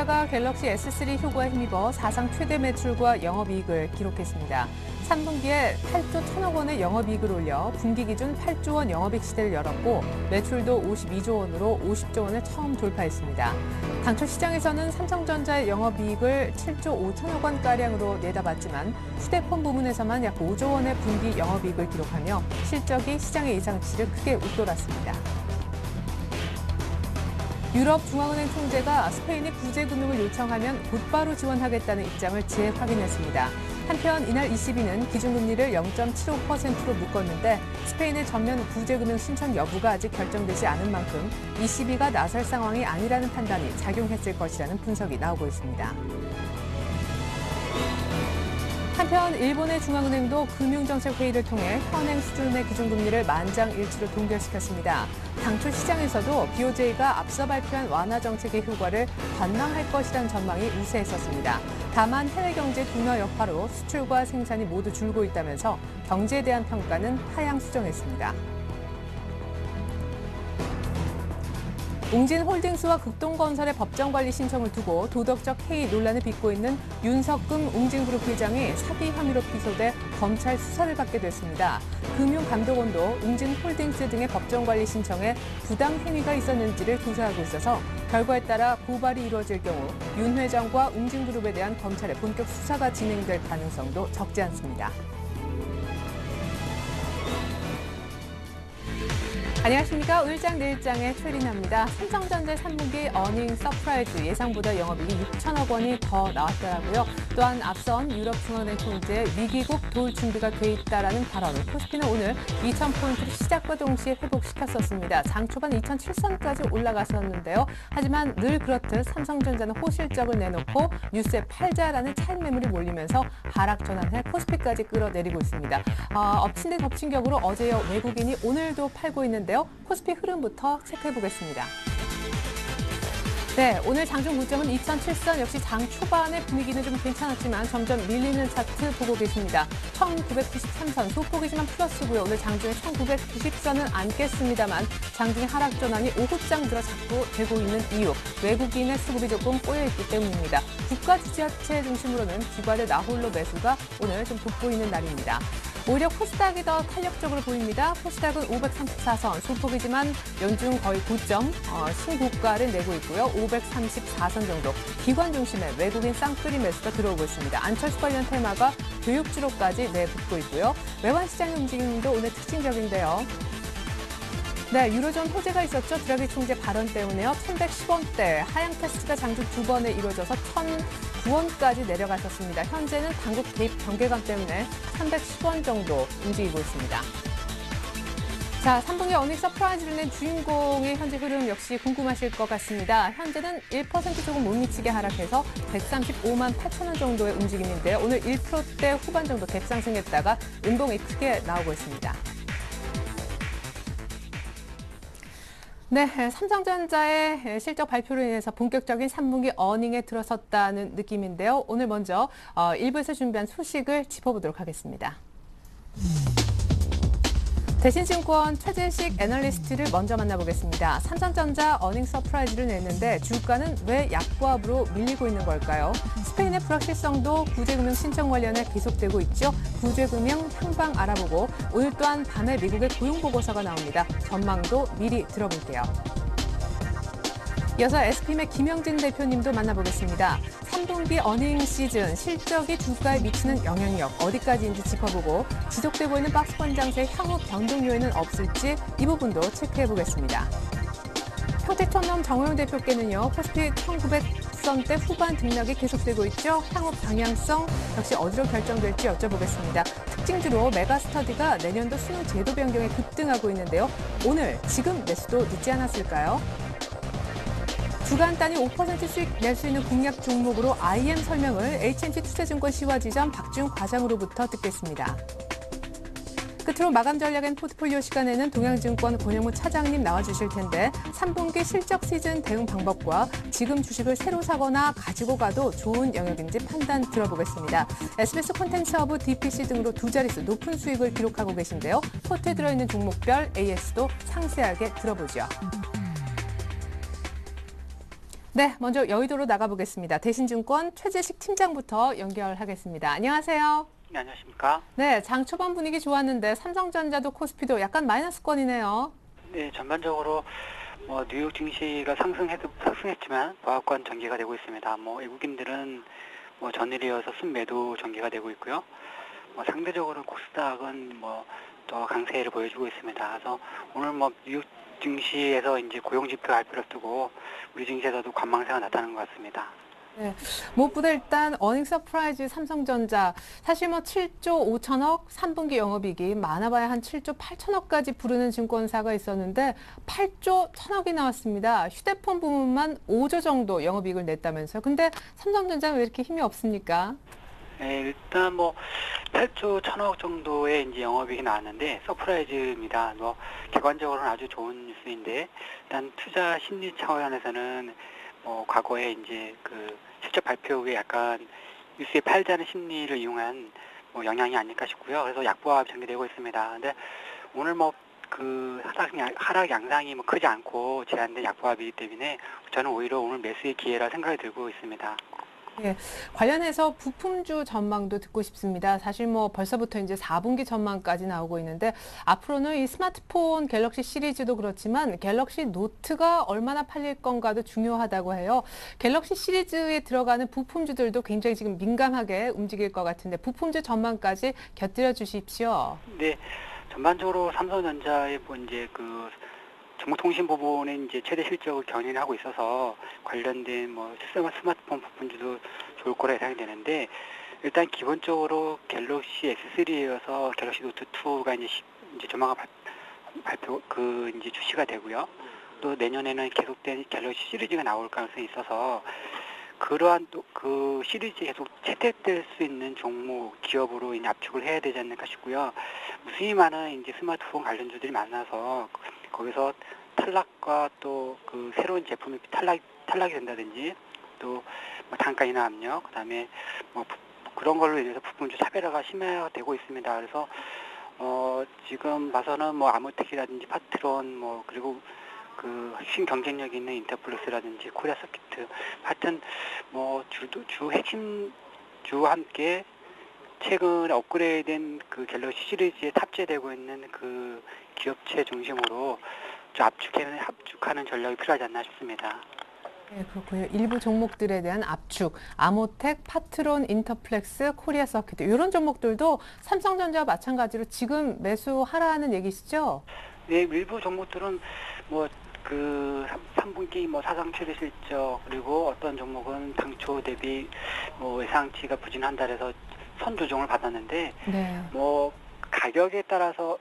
삼성전자가 갤럭시 S3 효과에 힘입어 사상 최대 매출과 영업이익을 기록했습니다. 3분기에 8조 1천억 원의 영업이익을 올려 분기 기준 8조 원 영업이익 시대를 열었고 매출도 52조 원으로 50조 원을 처음 돌파했습니다. 당초 시장에서는 삼성전자의 영업이익을 7조 5천억 원가량으로 내다봤지만 휴대폰 부문에서만 약 5조 원의 분기 영업이익을 기록하며 실적이 시장의 예상치를 크게 웃돌았습니다. 유럽중앙은행 총재가 스페인이 구제금융을 요청하면 곧바로 지원하겠다는 입장을 재확인했습니다. 한편 이날 ECB는 기준금리를 0.75%로 묶었는데 스페인의 전면 구제금융 신청 여부가 아직 결정되지 않은 만큼 ECB가 나설 상황이 아니라는 판단이 작용했을 것이라는 분석이 나오고 있습니다. 한편 일본의 중앙은행도 금융정책회의를 통해 현행 수준의 기준금리를 만장일치로 동결시켰습니다. 당초 시장에서도 BOJ가 앞서 발표한 완화 정책의 효과를 관망할 것이라는 전망이 우세했었습니다. 다만 해외 경제 둔화 여파로 수출과 생산이 모두 줄고 있다면서 경제에 대한 평가는 하향 수정했습니다. 웅진홀딩스와 극동건설의 법정관리 신청을 두고 도덕적 해이 논란을 빚고 있는 윤석금 웅진그룹 회장이 사기 혐의로 기소돼 검찰 수사를 받게 됐습니다. 금융감독원도 웅진홀딩스 등의 법정관리 신청에 부당 행위가 있었는지를 조사하고 있어서 결과에 따라 고발이 이루어질 경우 윤 회장과 웅진그룹에 대한 검찰의 본격 수사가 진행될 가능성도 적지 않습니다. 안녕하십니까. 오일장 내일장의 최리나입니다. 삼성전자 3분기 어닝 서프라이즈 예상보다 영업이익이 6천억 원이 더 나왔더라고요. 또한 앞선 유럽중앙은행 총재 위기국 도울 준비가 돼 있다라는 발언을 코스피는 오늘 2,000포인트를 시작과 동시에 회복시켰었습니다. 장 초반 2,007선까지 올라갔었는데요. 하지만 늘 그렇듯 삼성전자는 호실적을 내놓고 뉴스에 팔자라는 차익 매물이 몰리면서 하락 전환해 코스피까지 끌어내리고 있습니다. 엎친 데 덮친 격으로 어제여 외국인이 오늘도 팔고 있는데요. 코스피 흐름부터 체크해보겠습니다. 네, 오늘 장중 고점은 2,007선, 역시 장 초반의 분위기는 좀 괜찮았지만 점점 밀리는 차트 보고 계십니다. 1,993선, 소폭이지만 플러스고요. 오늘 장중에 1,990선은 안 깼습니다만 장중에 하락 전환이 오후장 들어 자꾸 되고 있는 이유, 외국인의 수급이 조금 꼬여있기 때문입니다. 국가 지자체 중심으로는 기관의 나홀로 매수가 오늘 좀 돋보이는 날입니다. 오히려 코스닥이 더 탄력적으로 보입니다. 코스닥은 534선, 소폭이지만 연중 거의 고점, 신고가를 내고 있고요. 534선 정도, 기관 중심의 외국인 쌍끌이 매수가 들어오고 있습니다. 안철수 관련 테마가 교육주로까지 내붙고 있고요. 외환 시장의 움직임도 오늘 특징적인데요. 네, 유로존 호재가 있었죠. 드라기 총재 발언 때문에요. 1,110원대 하향 테스트가 장중 2번에 이루어져서 1,009원까지 내려갔었습니다. 현재는 당국 개입 경계감 때문에 1,110원 정도 움직이고 있습니다. 자, 3분기 어닝 서프라이즈를 낸 주인공의 현재 흐름 역시 궁금하실 것 같습니다. 현재는 1% 조금 못 미치게 하락해서 135만 8천 원 정도의 움직임인데요. 오늘 1%대 후반 정도 갭상승했다가 음봉이 크게 나오고 있습니다. 네, 삼성전자의 실적 발표로 인해서 본격적인 3분기 어닝에 들어섰다는 느낌인데요. 오늘 먼저 일부에서 준비한 소식을 짚어보도록 하겠습니다. 대신증권 최재식 애널리스트를 먼저 만나보겠습니다. 삼성전자 어닝 서프라이즈를 냈는데 주가는 왜 약보합으로 밀리고 있는 걸까요? 스페인의 불확실성도 구제금융 신청 관련해 계속되고 있죠. 구제금융 향방 알아보고 오늘 또한 밤에 미국의 고용보고서가 나옵니다. 전망도 미리 들어볼게요. 이어서 SPM의 김영진 대표님도 만나보겠습니다. 3분기 어닝 시즌 실적이 주가에 미치는 영향력 어디까지인지 짚어보고 지속되고 있는 박스권 장세의 향후 변동 요인은 없을지 이 부분도 체크해보겠습니다. 평택촌놈 정호영 대표께는요. 코스피 1,900선대 후반 등락이 계속되고 있죠. 향후 방향성 역시 어디로 결정될지 여쭤보겠습니다. 특징주로 메가스터디가 내년도 수능 제도 변경에 급등하고 있는데요. 오늘 지금 매수도 늦지 않았을까요? 주간 단위 5% 수익 낼 수 있는 공략 종목으로 IM 설명을 H&T 투자증권 시화지점 박지훈 과장으로부터 듣겠습니다. 끝으로 마감 전략엔 포트폴리오 시간에는 동양증권 권영무 차장님 나와주실 텐데 3분기 실적 시즌 대응 방법과 지금 주식을 새로 사거나 가지고 가도 좋은 영역인지 판단 들어보겠습니다. SBS 콘텐츠 허브 DPC 등으로 두 자릿수 높은 수익을 기록하고 계신데요. 포트에 들어있는 종목별 AS도 상세하게 들어보죠. 네, 먼저 여의도로 나가보겠습니다. 대신증권 최재식 팀장부터 연결하겠습니다. 안녕하세요. 네, 안녕하십니까? 네, 장 초반 분위기 좋았는데 삼성전자도 코스피도 약간 마이너스권이네요. 네, 전반적으로 뉴욕 증시가 상승했지만 보합권 전개가 되고 있습니다. 외국인들은 전일에 이어서 순매도 전개가 되고 있고요. 상대적으로 코스닥은 더 강세를 보여주고 있습니다. 그래서 오늘 뉴욕 증시에서 이제 고용 지표 발표를 두고 우리 증시에서도 관망세가 나타나는 것 같습니다. 네, 무엇보다 일단 어닝 서프라이즈 삼성전자 사실 7조 5천억 3분기 영업이익이 많아봐야 한 7조 8천억까지 부르는 증권사가 있었는데 8조 1천억이 나왔습니다. 휴대폰 부문만 5조 정도 영업이익을 냈다면서요. 근데 삼성전자는 왜 이렇게 힘이 없습니까? 네, 일단 8조 1천억 정도의 이제 영업이익이 나왔는데 서프라이즈입니다. 객관적으로는 아주 좋은 뉴스인데 일단 투자 심리 차원에서는 과거에 이제 그 실적 발표 후에 약간 뉴스에 팔자는 심리를 이용한 영향이 아닐까 싶고요. 그래서 약보합이 전개되고 있습니다. 근데 오늘 그 하락 양상이 크지 않고 제한된 약보합이기 때문에 저는 오히려 오늘 매수의 기회라 생각이 들고 있습니다. 예, 관련해서 부품주 전망도 듣고 싶습니다. 사실 벌써부터 이제 4분기 전망까지 나오고 있는데 앞으로는 이 스마트폰 갤럭시 시리즈도 그렇지만 갤럭시 노트가 얼마나 팔릴 건가도 중요하다고 해요. 갤럭시 시리즈에 들어가는 부품주들도 굉장히 지금 민감하게 움직일 것 같은데 부품주 전망까지 곁들여 주십시오. 네, 전반적으로 삼성전자의 이제 그 정보통신 부분에 이제 최대 실적을 견인하고 있어서 관련된 스마트폰 부품주도 좋을 거라 예상이 되는데 일단 기본적으로 갤럭시 S3에 이어서 갤럭시 노트 2가 이제 조만간 이제 출시가 되고요. 또 내년에는 계속된 갤럭시 시리즈가 나올 가능성이 있어서 그러한 또 그 시리즈에 계속 채택될 수 있는 종목 기업으로 이제 압축을 해야 되지 않을까 싶고요. 무수히 많은 이제 스마트폰 관련주들이 많아서 거기서 탈락과 또 그 새로운 제품이 탈락이 된다든지 또 단가 인하 압력, 그다음에 그런 걸로 인해서 부품주 차별화가 심화되고 있습니다. 그래서 지금 봐서는 아모텍이라든지 파트론 그리고 그 핵심 경쟁력 있는 인터플러스라든지 코리아 서키트 하여튼 주 핵심 주와 함께 최근 업그레이드된 그 갤럭시 시리즈에 탑재되고 있는 그 기업체 중심으로 좀 압축하는 전략이 필요하지 않나 싶습니다. 네, 그렇군요. 일부 종목들에 대한 압축, 아모텍, 파트론, 인터플렉스, 코리아 서킷 이런 종목들도 삼성전자와 마찬가지로 지금 매수하라는 얘기시죠? 네, 일부 종목들은 그 3분기 사상 최대 실적 그리고 어떤 종목은 당초 대비 예상치가 부진한다 해서 선 조정을 받았는데 네. 가격에 따라서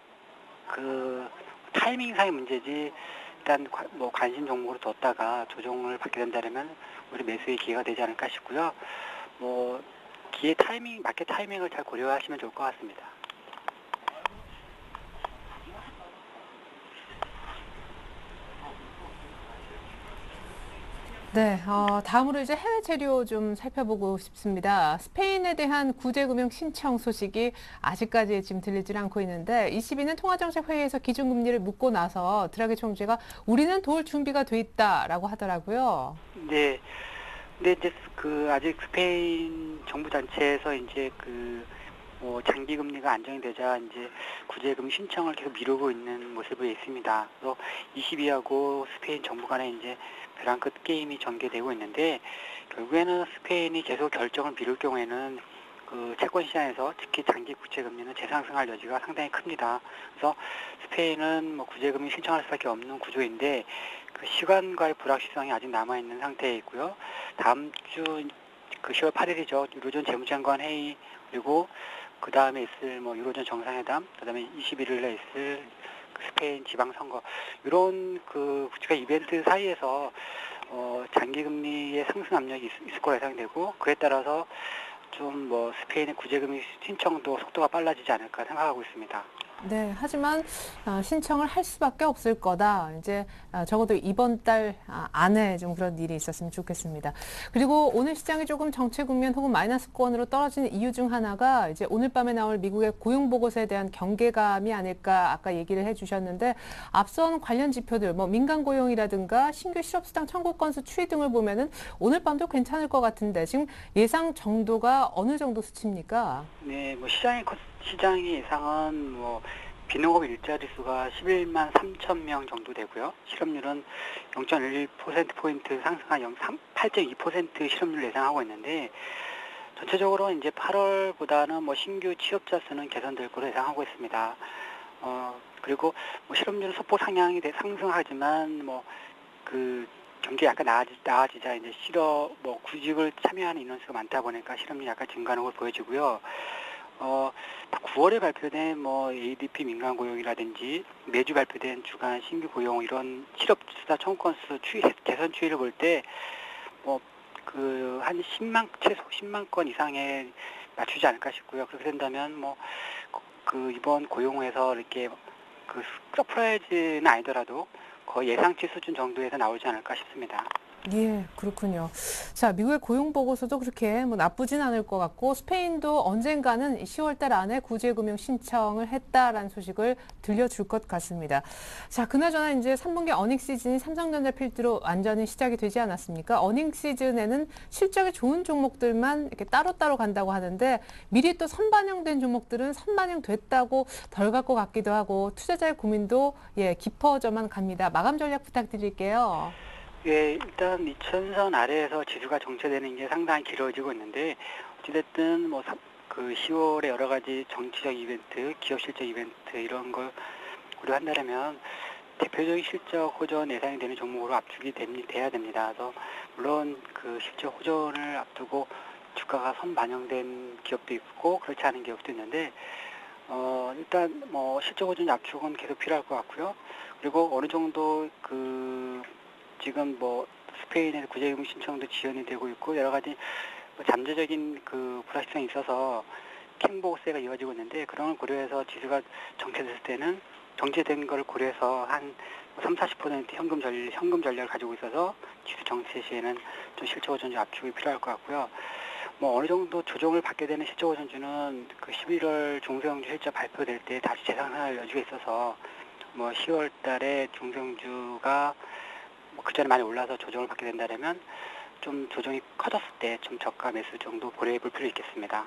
그 타이밍상의 문제지 일단 관심 종목으로 뒀다가 조정을 받게 된다면 우리 매수의 기회가 되지 않을까 싶고요. 마켓 타이밍을 잘 고려하시면 좋을 것 같습니다. 네, 다음으로 이제 해외 재료 좀 살펴보고 싶습니다. 스페인에 대한 구제금융 신청 소식이 아직까지 지금 들리질 않고 있는데 22는 통화정책회의에서 기준금리를 묻고 나서 드라기 총재가 우리는 도울 준비가 돼 있다라고 하더라고요. 네, 근데 이제 아직 스페인 정부 단체에서 이제 장기 금리가 안정이 되자 이제 구제금 신청을 계속 미루고 있는 모습이 있습니다. 그래서 22하고 스페인 정부 간에 이제 벼랑 끝 게임이 전개되고 있는데 결국에는 스페인이 계속 결정을 미룰 경우에는 그 채권 시장에서 특히 장기 구제 금리는 재상승할 여지가 상당히 큽니다. 그래서 스페인은 구제금리 신청할 수밖에 없는 구조인데 그 시간과의 불확실성이 아직 남아 있는 상태에 있고요. 다음 주 그 10월 8일이죠. 유로존 재무장관 회의 그리고 그 다음에 있을 유로존 정상회담, 그 다음에 21일에 있을 스페인 지방선거 이런 그 국제가 이벤트 사이에서 장기금리의 상승 압력이 있을 거라 예상되고 그에 따라서 좀 스페인의 구제금리 신청도 속도가 빨라지지 않을까 생각하고 있습니다. 네, 하지만 신청을 할 수밖에 없을 거다. 이제 적어도 이번 달 안에 좀 그런 일이 있었으면 좋겠습니다. 그리고 오늘 시장이 조금 정체 국면 혹은 마이너스권으로 떨어지는 이유 중 하나가 이제 오늘 밤에 나올 미국의 고용 보고서에 대한 경계감이 아닐까 아까 얘기를 해주셨는데 앞선 관련 지표들 뭐 민간 고용이라든가 신규 실업수당 청구 건수 추이 등을 보면은 오늘 밤도 괜찮을 것 같은데 지금 예상 정도가 어느 정도 수치입니까? 네, 뭐 시장의 예상은 뭐 비농업 일자리 수가 11만 3천 명 정도 되고요. 실업률은 0.1%포인트 상승한 8.2% 실업률 예상하고 있는데 전체적으로 이제 8월보다는 뭐 신규 취업자 수는 개선될 것으로 예상하고 있습니다. 그리고 뭐 실업률은 소폭 상승하지만 뭐 그 경기 약간 나아지자 이제 뭐 구직을 참여하는 인원수가 많다 보니까 실업률이 약간 증가하는 걸 보여지고요. 9월에 발표된 뭐 ADP 민간 고용이라든지 매주 발표된 주간 신규 고용 이런 실업수당 청구 건수 개선 추이를 볼 때 뭐 그 한 최소 10만 건 이상에 맞추지 않을까 싶고요. 그렇게 된다면 뭐 그 이번 고용에서 이렇게 그 서프라이즈는 아니더라도 거의 예상치 수준 정도에서 나오지 않을까 싶습니다. 예, 그렇군요. 자, 미국의 고용 보고서도 그렇게 뭐 나쁘진 않을 것 같고 스페인도 언젠가는 10월 달 안에 구제금융 신청을 했다라는 소식을 들려줄 것 같습니다. 자, 그나저나 이제 3분기 어닝 시즌이 삼성전자 필두로 완전히 시작이 되지 않았습니까? 어닝 시즌에는 실적이 좋은 종목들만 이렇게 따로따로 간다고 하는데 미리 또 선반영된 종목들은 선반영됐다고 덜 갈 것 같기도 하고 투자자의 고민도 깊어져만 갑니다. 마감 전략 부탁드릴게요. 예, 일단 2000선 아래에서 지수가 정체되는 게 상당히 길어지고 있는데 어찌됐든 뭐 그 10월에 여러 가지 정치적 이벤트, 기업 실적 이벤트 이런 걸 고려한다면 대표적인 실적 호전 예상이 되는 종목으로 압축이 돼야 됩니다. 그래서 물론 그 실적 호전을 앞두고 주가가 선반영된 기업도 있고 그렇지 않은 기업도 있는데 일단 뭐 실적 호전 압축은 계속 필요할 것 같고요. 그리고 어느 정도 지금 뭐 스페인의 구제금융 신청도 지연이 되고 있고 여러 가지 잠재적인 그 불확실성이 있어서 캔보고세가 이어지고 있는데 그런 걸 고려해서 지수가 정체됐을 때는 정체된 걸 고려해서 한 30-40% 현금 전략을 가지고 있어서 지수 정체 시에는 좀 실적 호전주 압축이 필요할 것 같고요. 뭐 어느 정도 조정을 받게 되는 실적 호전주는 그 11월 중소형주 실적 발표될 때 다시 재상승할 여지가 있어서 뭐 10월 달에 중소형주가 그 전에 많이 올라서 조정을 받게 된다면 좀 조정이 커졌을 때 좀 저가 매수 정도 고려해 볼 필요 있겠습니다.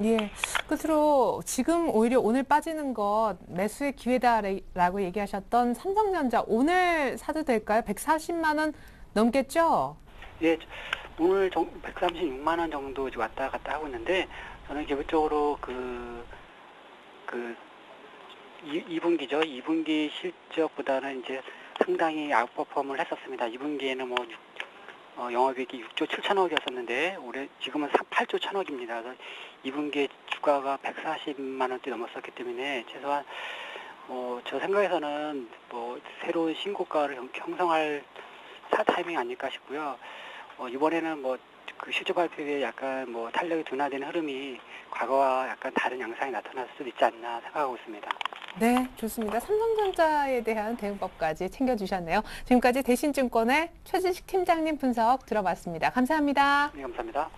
예, 끝으로 지금 오히려 오늘 빠지는 것 매수의 기회다라고 얘기하셨던 삼성전자 오늘 사도 될까요? 140만 원 넘겠죠? 예, 오늘 136만 원 정도 왔다 갔다 하고 있는데 저는 기본적으로 2분기죠. 2분기 실적보다는 이제 상당히 아웃퍼폼을 했었습니다. 2분기에는 뭐 영업이익이 6조 7천억이었었는데 올해 지금은 8조 1천억입니다. 그래서 2분기에 주가가 140만 원대 넘었었기 때문에 최소한 저 생각에서는 뭐 새로운 신고가를 형성할 타이밍 아닐까 싶고요. 이번에는 뭐 그 실적 발표에 약간 뭐 탄력이 둔화되는 흐름이 과거와 약간 다른 양상이 나타날 수도 있지 않나 생각하고 있습니다. 네, 좋습니다. 삼성전자에 대한 대응법까지 챙겨주셨네요. 지금까지 대신증권의 최진식 팀장님 분석 들어봤습니다. 감사합니다. 네, 감사합니다.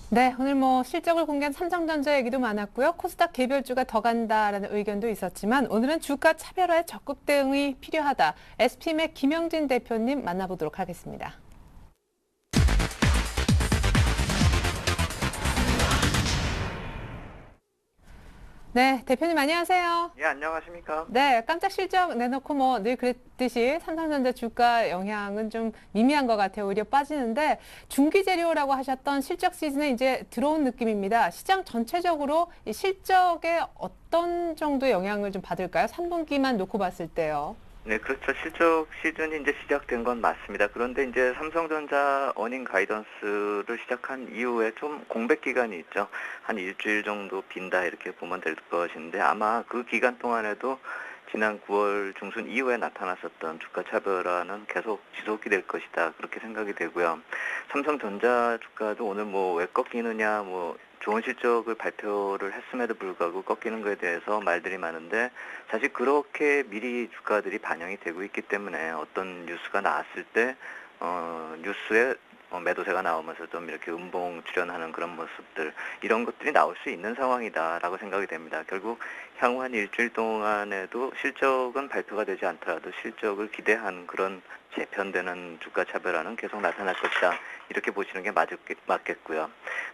네, 오늘 뭐 실적을 공개한 삼성전자 얘기도 많았고요. 코스닥 개별주가 더 간다라는 의견도 있었지만 오늘은 주가 차별화에 적극 대응이 필요하다. SPM의 김영진 대표님 만나보도록 하겠습니다. 네, 대표님 안녕하세요. 예, 안녕하십니까? 네, 깜짝 실적 내놓고 뭐 늘 그랬듯이 삼성전자 주가 영향은 좀 미미한 것 같아요. 오히려 빠지는데 중기 재료라고 하셨던 실적 시즌에 이제 들어온 느낌입니다. 시장 전체적으로 이 실적에 어떤 정도의 영향을 좀 받을까요? 3분기만 놓고 봤을 때요. 네, 그렇죠. 실적 시즌이 이제 시작된 건 맞습니다. 그런데 이제 삼성전자 어닝 가이던스를 시작한 이후에 좀 공백 기간이 있죠. 한 일주일 정도 빈다 이렇게 보면 될 것인데 아마 그 기간 동안에도 지난 9월 중순 이후에 나타났었던 주가 차별화는 계속 지속이 될 것이다. 그렇게 생각이 되고요. 삼성전자 주가도 오늘 뭐 왜 꺾이느냐, 뭐 좋은 실적을 발표를 했음에도 불구하고 꺾이는 것에 대해서 말들이 많은데 사실 그렇게 미리 주가들이 반영이 되고 있기 때문에 어떤 뉴스가 나왔을 때 뉴스에 매도세가 나오면서 좀 이렇게 음봉 출현하는 그런 모습들 이런 것들이 나올 수 있는 상황이다라고 생각이 됩니다. 결국 향후 한 일주일 동안에도 실적은 발표가 되지 않더라도 실적을 기대한 그런 재편되는 주가 차별화는 계속 나타날 것이다. 이렇게 보시는 게 맞겠고요.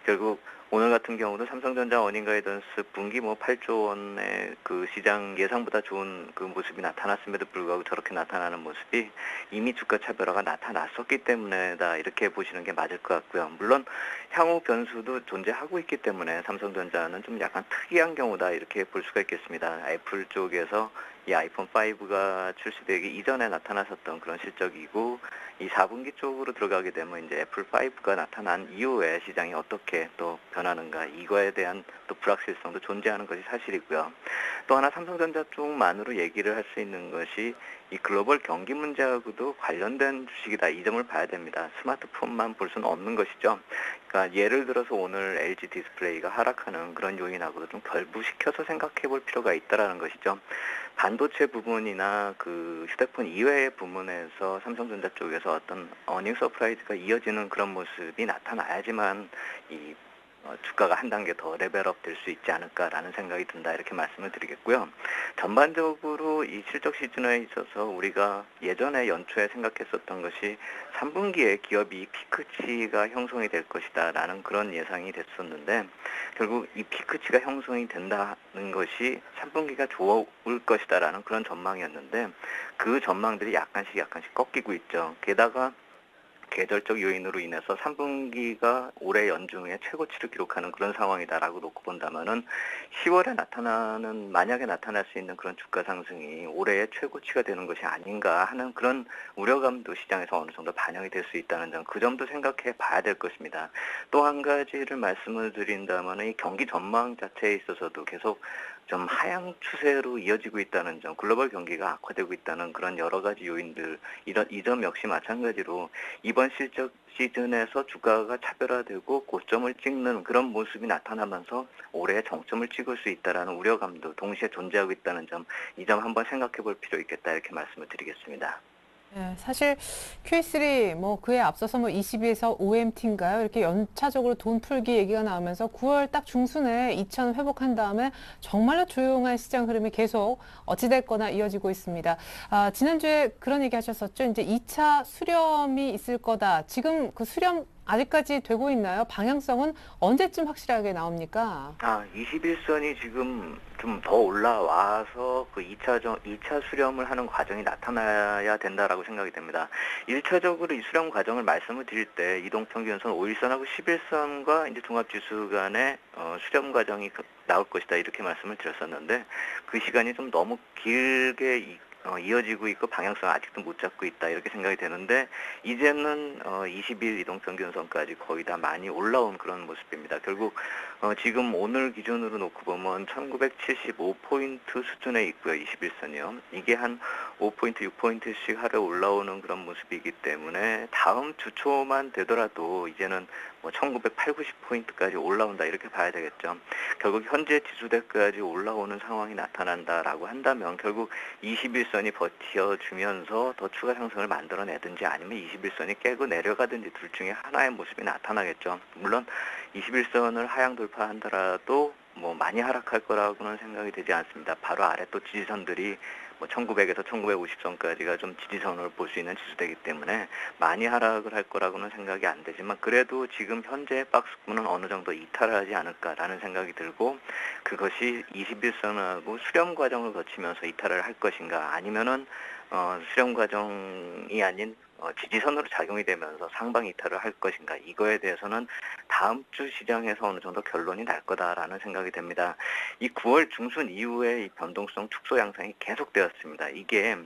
결국 오늘 같은 경우도 삼성전자 어닝 가이던스 분기 뭐 8조 원의 그 시장 예상보다 좋은 그 모습이 나타났음에도 불구하고 저렇게 나타나는 모습이 이미 주가 차별화가 나타났었기 때문에다 이렇게 보시는 게 맞을 것 같고요. 물론 향후 변수도 존재하고 있기 때문에 삼성전자는 좀 약간 특이한 경우다 이렇게 볼 수가 있겠습니다. 애플 쪽에서 이 아이폰 5가 출시되기 이전에 나타났었던 그런 실적이고 이 4분기 쪽으로 들어가게 되면 이제 애플 5가 나타난 이후에 시장이 어떻게 또 변하는가 이거에 대한 또 불확실성도 존재하는 것이 사실이고요. 또 하나 삼성전자 쪽만으로 얘기를 할 수 있는 것이 이 글로벌 경기 문제하고도 관련된 주식이다. 이 점을 봐야 됩니다. 스마트폰만 볼 수는 없는 것이죠. 그러니까 예를 들어서 오늘 LG 디스플레이가 하락하는 그런 요인하고도 좀 결부시켜서 생각해 볼 필요가 있다라는 것이죠. 반도체 부분이나 그 휴대폰 이외의 부분에서 삼성전자 쪽에서 어떤 어닝 서프라이즈가 이어지는 그런 모습이 나타나야지만 이 주가가 한 단계 더 레벨업 될 수 있지 않을까라는 생각이 든다 이렇게 말씀을 드리겠고요. 전반적으로 이 실적 시즌에 있어서 우리가 예전에 연초에 생각했었던 것이 3분기에 기업이 피크치가 형성이 될 것이다 라는 그런 예상이 됐었는데 결국 이 피크치가 형성이 된다는 것이 3분기가 좋을 것이다 라는 그런 전망이었는데 그 전망들이 약간씩 꺾이고 있죠. 게다가 계절적 요인으로 인해서 3분기가 올해 연중에 최고치를 기록하는 그런 상황이다라고 놓고 본다면은 10월에 만약에 나타날 수 있는 그런 주가 상승이 올해의 최고치가 되는 것이 아닌가 하는 그런 우려감도 시장에서 어느 정도 반영이 될 수 있다는 점, 그 점도 생각해 봐야 될 것입니다. 또 한 가지를 말씀을 드린다면 이 경기 전망 자체에 있어서도 계속 좀 하향 추세로 이어지고 있다는 점, 글로벌 경기가 악화되고 있다는 그런 여러 가지 요인들, 이 점 역시 마찬가지로 이번 실적 시즌에서 주가가 차별화되고 고점을 찍는 그런 모습이 나타나면서 올해 정점을 찍을 수 있다라는 우려감도 동시에 존재하고 있다는 점, 이 점 한번 생각해 볼 필요 있겠다 이렇게 말씀을 드리겠습니다. 네, 사실 Q3 뭐 그에 앞서서 뭐 22에서 OMT인가요? 이렇게 연차적으로 돈 풀기 얘기가 나오면서 9월 딱 중순에 2천 회복한 다음에 정말로 조용한 시장 흐름이 계속 어찌됐거나 이어지고 있습니다. 지난주에 그런 얘기 하셨었죠. 이제 2차 수렴이 있을 거다. 지금 그 수렴 아직까지 되고 있나요? 방향성은 언제쯤 확실하게 나옵니까? 21선이 지금 좀 더 올라와서 그 2차 수렴을 하는 과정이 나타나야 된다라고 생각이 됩니다. 1차적으로 이 수렴 과정을 말씀을 드릴 때 이동평균선 5일선하고 11선과 이제 종합지수 간의 수렴 과정이 나올 것이다 이렇게 말씀을 드렸었는데 그 시간이 좀 너무 길게 이어지고 있고 방향성 아직도 못 잡고 있다 이렇게 생각이 되는데 이제는 20일 이동평균선까지 거의 다 많이 올라온 그런 모습입니다. 결국 지금 오늘 기준으로 놓고 보면 1975포인트 수준에 있고요. 21선이요. 이게 한 5포인트, 6포인트씩 하루 올라오는 그런 모습이기 때문에 다음 주 초만 되더라도 이제는 뭐 1980, 90포인트까지 올라온다 이렇게 봐야 되겠죠. 결국 현재 지수대까지 올라오는 상황이 나타난다라고 한다면 결국 21선이 버텨주면서 더 추가 상승을 만들어내든지 아니면 21선이 깨고 내려가든지 둘 중에 하나의 모습이 나타나겠죠. 물론 21선을 하향 돌파한다라도 뭐 많이 하락할 거라고는 생각이 되지 않습니다. 바로 아래 또 지지선들이 뭐 1900에서 1950선까지가 좀 지지선을 볼 수 있는 지수대이기 때문에 많이 하락을 할 거라고는 생각이 안 되지만 그래도 지금 현재 박스권은 어느 정도 이탈을 하지 않을까라는 생각이 들고 그것이 21선하고 수렴 과정을 거치면서 이탈을 할 것인가 아니면은 수렴 과정이 아닌 지지선으로 작용이 되면서 상방 이탈을 할 것인가 이거에 대해서는 다음 주 시장에서 어느 정도 결론이 날 거다라는 생각이 됩니다. 이 9월 중순 이후에 이 변동성 축소 양상이 계속되었습니다. 이게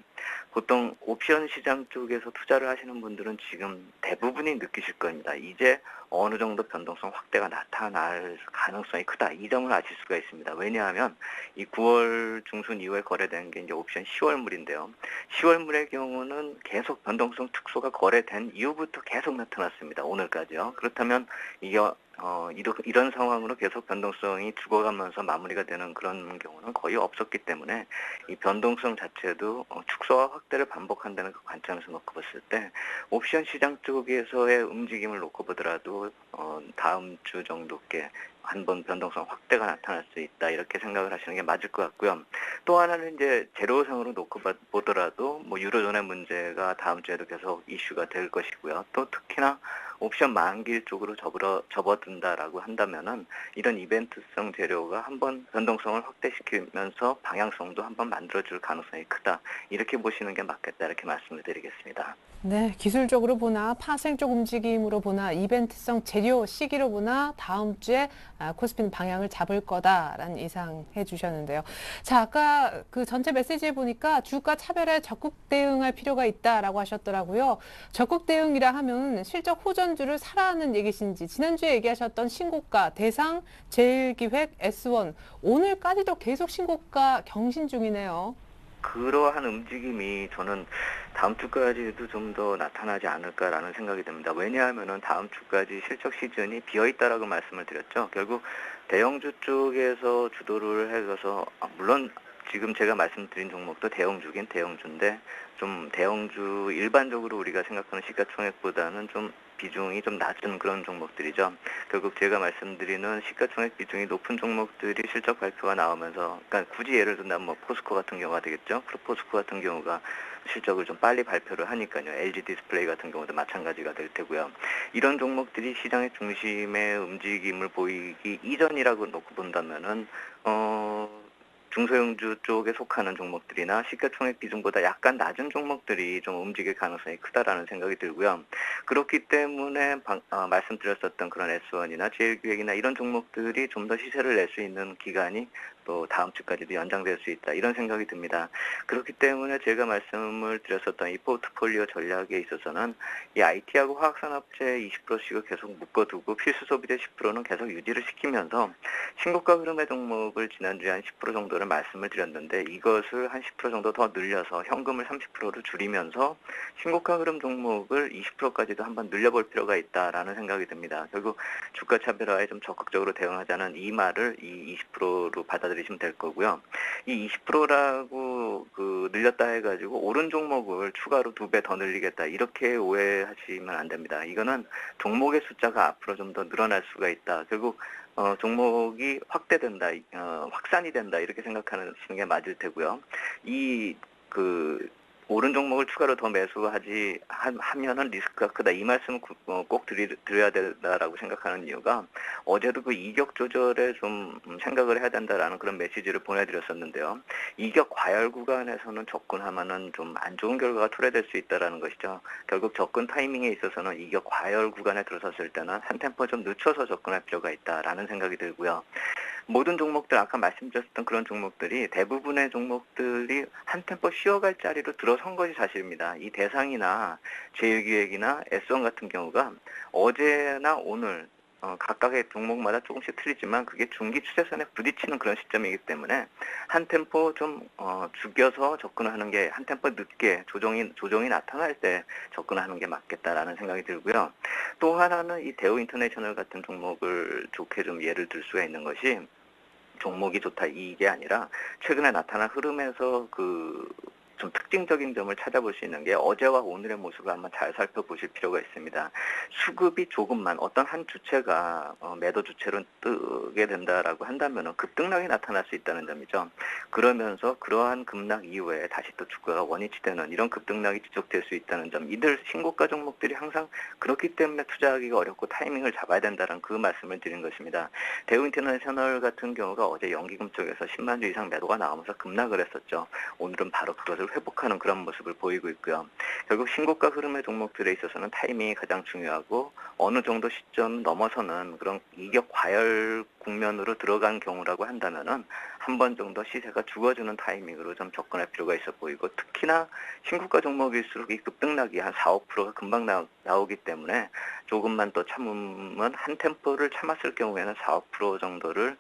보통 옵션 시장 쪽에서 투자를 하시는 분들은 지금 대부분이 느끼실 겁니다. 이제 어느 정도 변동성 확대가 나타날 가능성이 크다. 이 점을 아실 수가 있습니다. 왜냐하면 이 9월 중순 이후에 거래된 게 이제 옵션 10월물인데요. 10월물의 경우는 계속 변동성 축소가 거래된 이후부터 계속 나타났습니다. 오늘까지요. 그렇다면 이게 이런 상황으로 계속 변동성이 죽어가면서 마무리가 되는 그런 경우는 거의 없었기 때문에 이 변동성 자체도 축소와 확대를 반복한다는 그 관점에서 놓고 봤을 때 옵션 시장 쪽에서의 움직임을 놓고 보더라도 다음 주 정도께 한번 변동성 확대가 나타날 수 있다 이렇게 생각을 하시는 게 맞을 것 같고요. 또 하나는 이제 재료상으로 놓고 보더라도 뭐 유로존의 문제가 다음 주에도 계속 이슈가 될 것이고요. 또 특히나 옵션 만기일 쪽으로 접어든다라고 한다면은 이런 이벤트성 재료가 한번 변동성을 확대시키면서 방향성도 한번 만들어줄 가능성이 크다. 이렇게 보시는 게 맞겠다. 이렇게 말씀을 드리겠습니다. 네, 기술적으로 보나 파생적 움직임으로 보나 이벤트성 재료 시기로 보나 다음 주에 코스피는 방향을 잡을 거다라는 예상해 주셨는데요. 자, 아까 그 전체 메시지에 보니까 주가 차별에 적극 대응할 필요가 있다라고 하셨더라고요. 적극 대응이라 하면 실적 호전주를 사라는 얘기신지 지난주에 얘기하셨던 신고가 대상, 제일기획, S1 오늘까지도 계속 신고가 경신 중이네요. 그러한 움직임이 저는 다음 주까지도 좀 더 나타나지 않을까라는 생각이 듭니다. 왜냐하면은 다음 주까지 실적 시즌이 비어있다라고 말씀을 드렸죠. 결국 대형주 쪽에서 주도를 해서 물론 지금 제가 말씀드린 종목도 대형주긴 대형주인데 좀 대형주 일반적으로 우리가 생각하는 시가총액보다는 좀 비중이 좀 낮은 그런 종목들이죠. 결국 제가 말씀드리는 시가총액 비중이 높은 종목들이 실적 발표가 나오면서 그러니까 굳이 예를 든다면 뭐 포스코 같은 경우가 되겠죠. 포스코 같은 경우가 실적을 좀 빨리 발표를 하니까요. LG 디스플레이 같은 경우도 마찬가지가 될 테고요. 이런 종목들이 시장의 중심의 움직임을 보이기 이전이라고 놓고 본다면은 중소형주 쪽에 속하는 종목들이나 시가총액 비중보다 약간 낮은 종목들이 좀 움직일 가능성이 크다라는 생각이 들고요. 그렇기 때문에 말씀드렸었던 그런 S1이나 제일기획이나 이런 종목들이 좀 더 시세를 낼 수 있는 기간이 또 다음 주까지도 연장될 수 있다 이런 생각이 듭니다. 그렇기 때문에 제가 말씀을 드렸었던 이 포트폴리오 전략에 있어서는 이 IT하고 화학산업재 20%씩을 계속 묶어두고 필수 소비재 10%는 계속 유지를 시키면서 신고가 흐름의 종목을 지난주에 한 10% 정도를 말씀을 드렸는데 이것을 한 10% 정도 더 늘려서 현금을 30%를 줄이면서 신고가 흐름 종목을 20%까지도 한번 늘려볼 필요가 있다라는 생각이 듭니다. 결국 주가 차별화에 좀 적극적으로 대응하자는 이 말을 이 20%로 받아들이시면 될 거고요. 이 20%라고 늘렸다 해가지고 오른 종목을 추가로 2배 더 늘리겠다 이렇게 오해하시면 안 됩니다. 이거는 종목의 숫자가 앞으로 좀 더 늘어날 수가 있다. 결국 종목이 확대된다, 확산이 된다 이렇게 생각하시는 게 맞을 테고요. 오른 종목을 추가로 더 하면은 리스크가 크다. 이 말씀을 꼭 드려야 된다라고 생각하는 이유가 어제도 그 이격 조절에 좀 생각을 해야 된다라는 그런 메시지를 보내드렸었는데요. 이격 과열 구간에서는 접근하면은 좀 안 좋은 결과가 초래될 수 있다라는 것이죠. 결국 접근 타이밍에 있어서는 이격 과열 구간에 들어섰을 때는 한 템포 좀 늦춰서 접근할 필요가 있다라는 생각이 들고요. 모든 종목들 아까 말씀드렸던 그런 종목들이 대부분의 종목들이 한 템포 쉬어갈 자리로 들어선 것이 사실입니다. 이 대상이나 제일기획이나 S1 같은 경우가 어제나 오늘 각각의 종목마다 조금씩 틀리지만 그게 중기 추세선에 부딪히는 그런 시점이기 때문에 한 템포 좀 죽여서 접근하는 게 한 템포 늦게 조정이 나타날 때 접근하는 게 맞겠다라는 생각이 들고요. 또 하나는 이 대우 인터내셔널 같은 종목을 좋게 좀 예를 들 수가 있는 것이 종목이 좋다 이게 아니라 최근에 나타난 흐름에서 좀 특징적인 점을 찾아볼 수 있는 게 어제와 오늘의 모습을 한번 잘 살펴보실 필요가 있습니다. 수급이 조금만 어떤 한 주체가 매도 주체로 뜨게 된다라고 한다면 급등락이 나타날 수 있다는 점이죠. 그러면서 그러한 급락 이후에 다시 또 주가가 원위치되는 이런 급등락이 지속될 수 있다는 점, 이들 신고가 종목들이 항상 그렇기 때문에 투자하기가 어렵고 타이밍을 잡아야 된다는 그 말씀을 드린 것입니다. 대우인터내셔널 같은 경우가 어제 연기금 쪽에서 10만 주 이상 매도가 나오면서 급락을 했었죠. 오늘은 바로 그것을 회복하는 그런 모습을 보이고 있고요. 결국 신고가 흐름의 종목들에 있어서는 타이밍이 가장 중요하고 어느 정도 시점 넘어서는 그런 이격 과열 국면으로 들어간 경우라고 한다면은 한 번 정도 시세가 죽어주는 타이밍으로 좀 접근할 필요가 있어 보이고, 특히나 신고가 종목일수록 이 급등락이 한 4, 5%가 금방 나오기 때문에 조금만 더 참으면 한 템포를 참았을 경우에는 4, 5% 정도를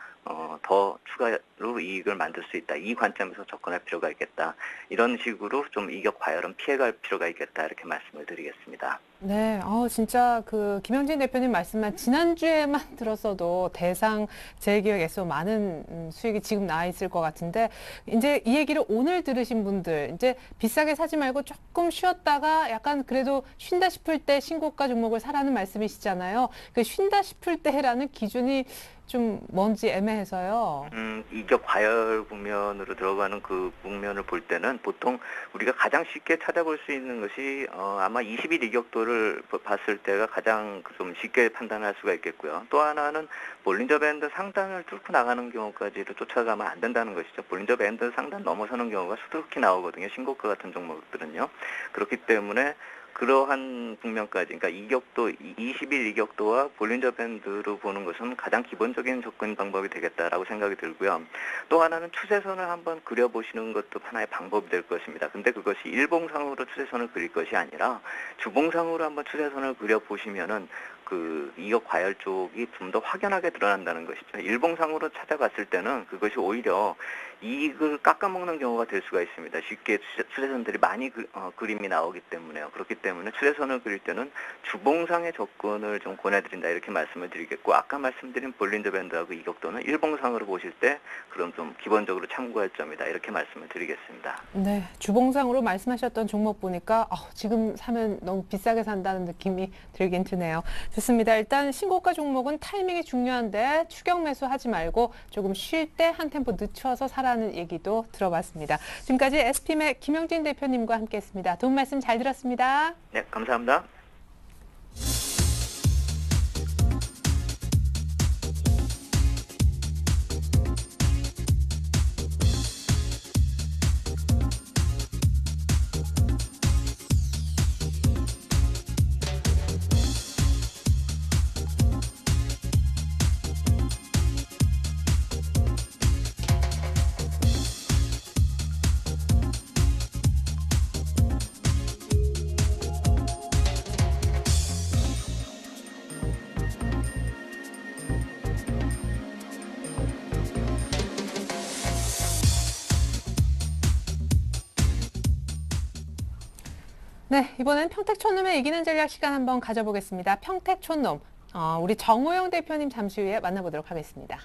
더 추가로 이익을 만들 수 있다. 이 관점에서 접근할 필요가 있겠다. 이런 식으로 좀 이격 과열은 피해갈 필요가 있겠다. 이렇게 말씀을 드리겠습니다. 네, 진짜 그 김영진 대표님 말씀만 지난주에만 들었어도 대상 제일기업 에서 많은 수익이 지금 나와 있을 것 같은데, 이제 이 얘기를 오늘 들으신 분들, 이제 비싸게 사지 말고 조금 쉬었다가 약간 그래도 쉰다 싶을 때 신고가 종목을 사라는 말씀이시잖아요. 그 쉰다 싶을 때라는 기준이 좀 뭔지 애매해서요. 이격 과열 국면으로 들어가는 그 국면을 볼 때는 보통 우리가 가장 쉽게 찾아볼 수 있는 것이 아마 20일 이격도를 봤을 때가 가장 좀 쉽게 판단할 수가 있겠고요. 또 하나는 볼린저 밴드 상단을 뚫고 나가는 경우까지도 쫓아가면 안 된다는 것이죠. 볼린저 밴드 상단 넘어서는 경우가 수두룩히 나오거든요. 신고가 같은 종목들은요. 그렇기 때문에 그러한 국면까지, 그러니까 이격도, 20일 이격도와 볼린저 밴드로 보는 것은 가장 기본적인 접근 방법이 되겠다라고 생각이 들고요. 또 하나는 추세선을 한번 그려보시는 것도 하나의 방법이 될 것입니다. 근데 그것이 일봉상으로 추세선을 그릴 것이 아니라 주봉상으로 한번 추세선을 그려보시면은 그 이격 과열 쪽이 좀 더 확연하게 드러난다는 것이죠. 일봉상으로 찾아봤을 때는 그것이 오히려 이익을 깎아먹는 경우가 될 수가 있습니다. 쉽게 추세선들이 많이 그림이 나오기 때문에요. 그렇기 때문에 추세선을 그릴 때는 주봉상의 접근을 좀 권해드린다, 이렇게 말씀을 드리겠고, 아까 말씀드린 볼린저 밴드하고 이격도는 일봉상으로 보실 때 그럼 좀 기본적으로 참고할 점이다, 이렇게 말씀을 드리겠습니다. 네, 주봉상으로 말씀하셨던 종목 보니까 지금 사면 너무 비싸게 산다는 느낌이 들긴 드네요. 좋습니다. 일단 신고가 종목은 타이밍이 중요한데 추격 매수하지 말고 조금 쉴 때 한 템포 늦춰서 사라는 얘기도 들어봤습니다. 지금까지 SPM의 김영진 대표님과 함께했습니다. 도움 말씀 잘 들었습니다. 네, 감사합니다. 네, 이번엔 평택촌놈의 이기는 전략 시간 한번 가져보겠습니다. 평택촌놈, 우리 정호영 대표님 잠시 후에 만나보도록 하겠습니다.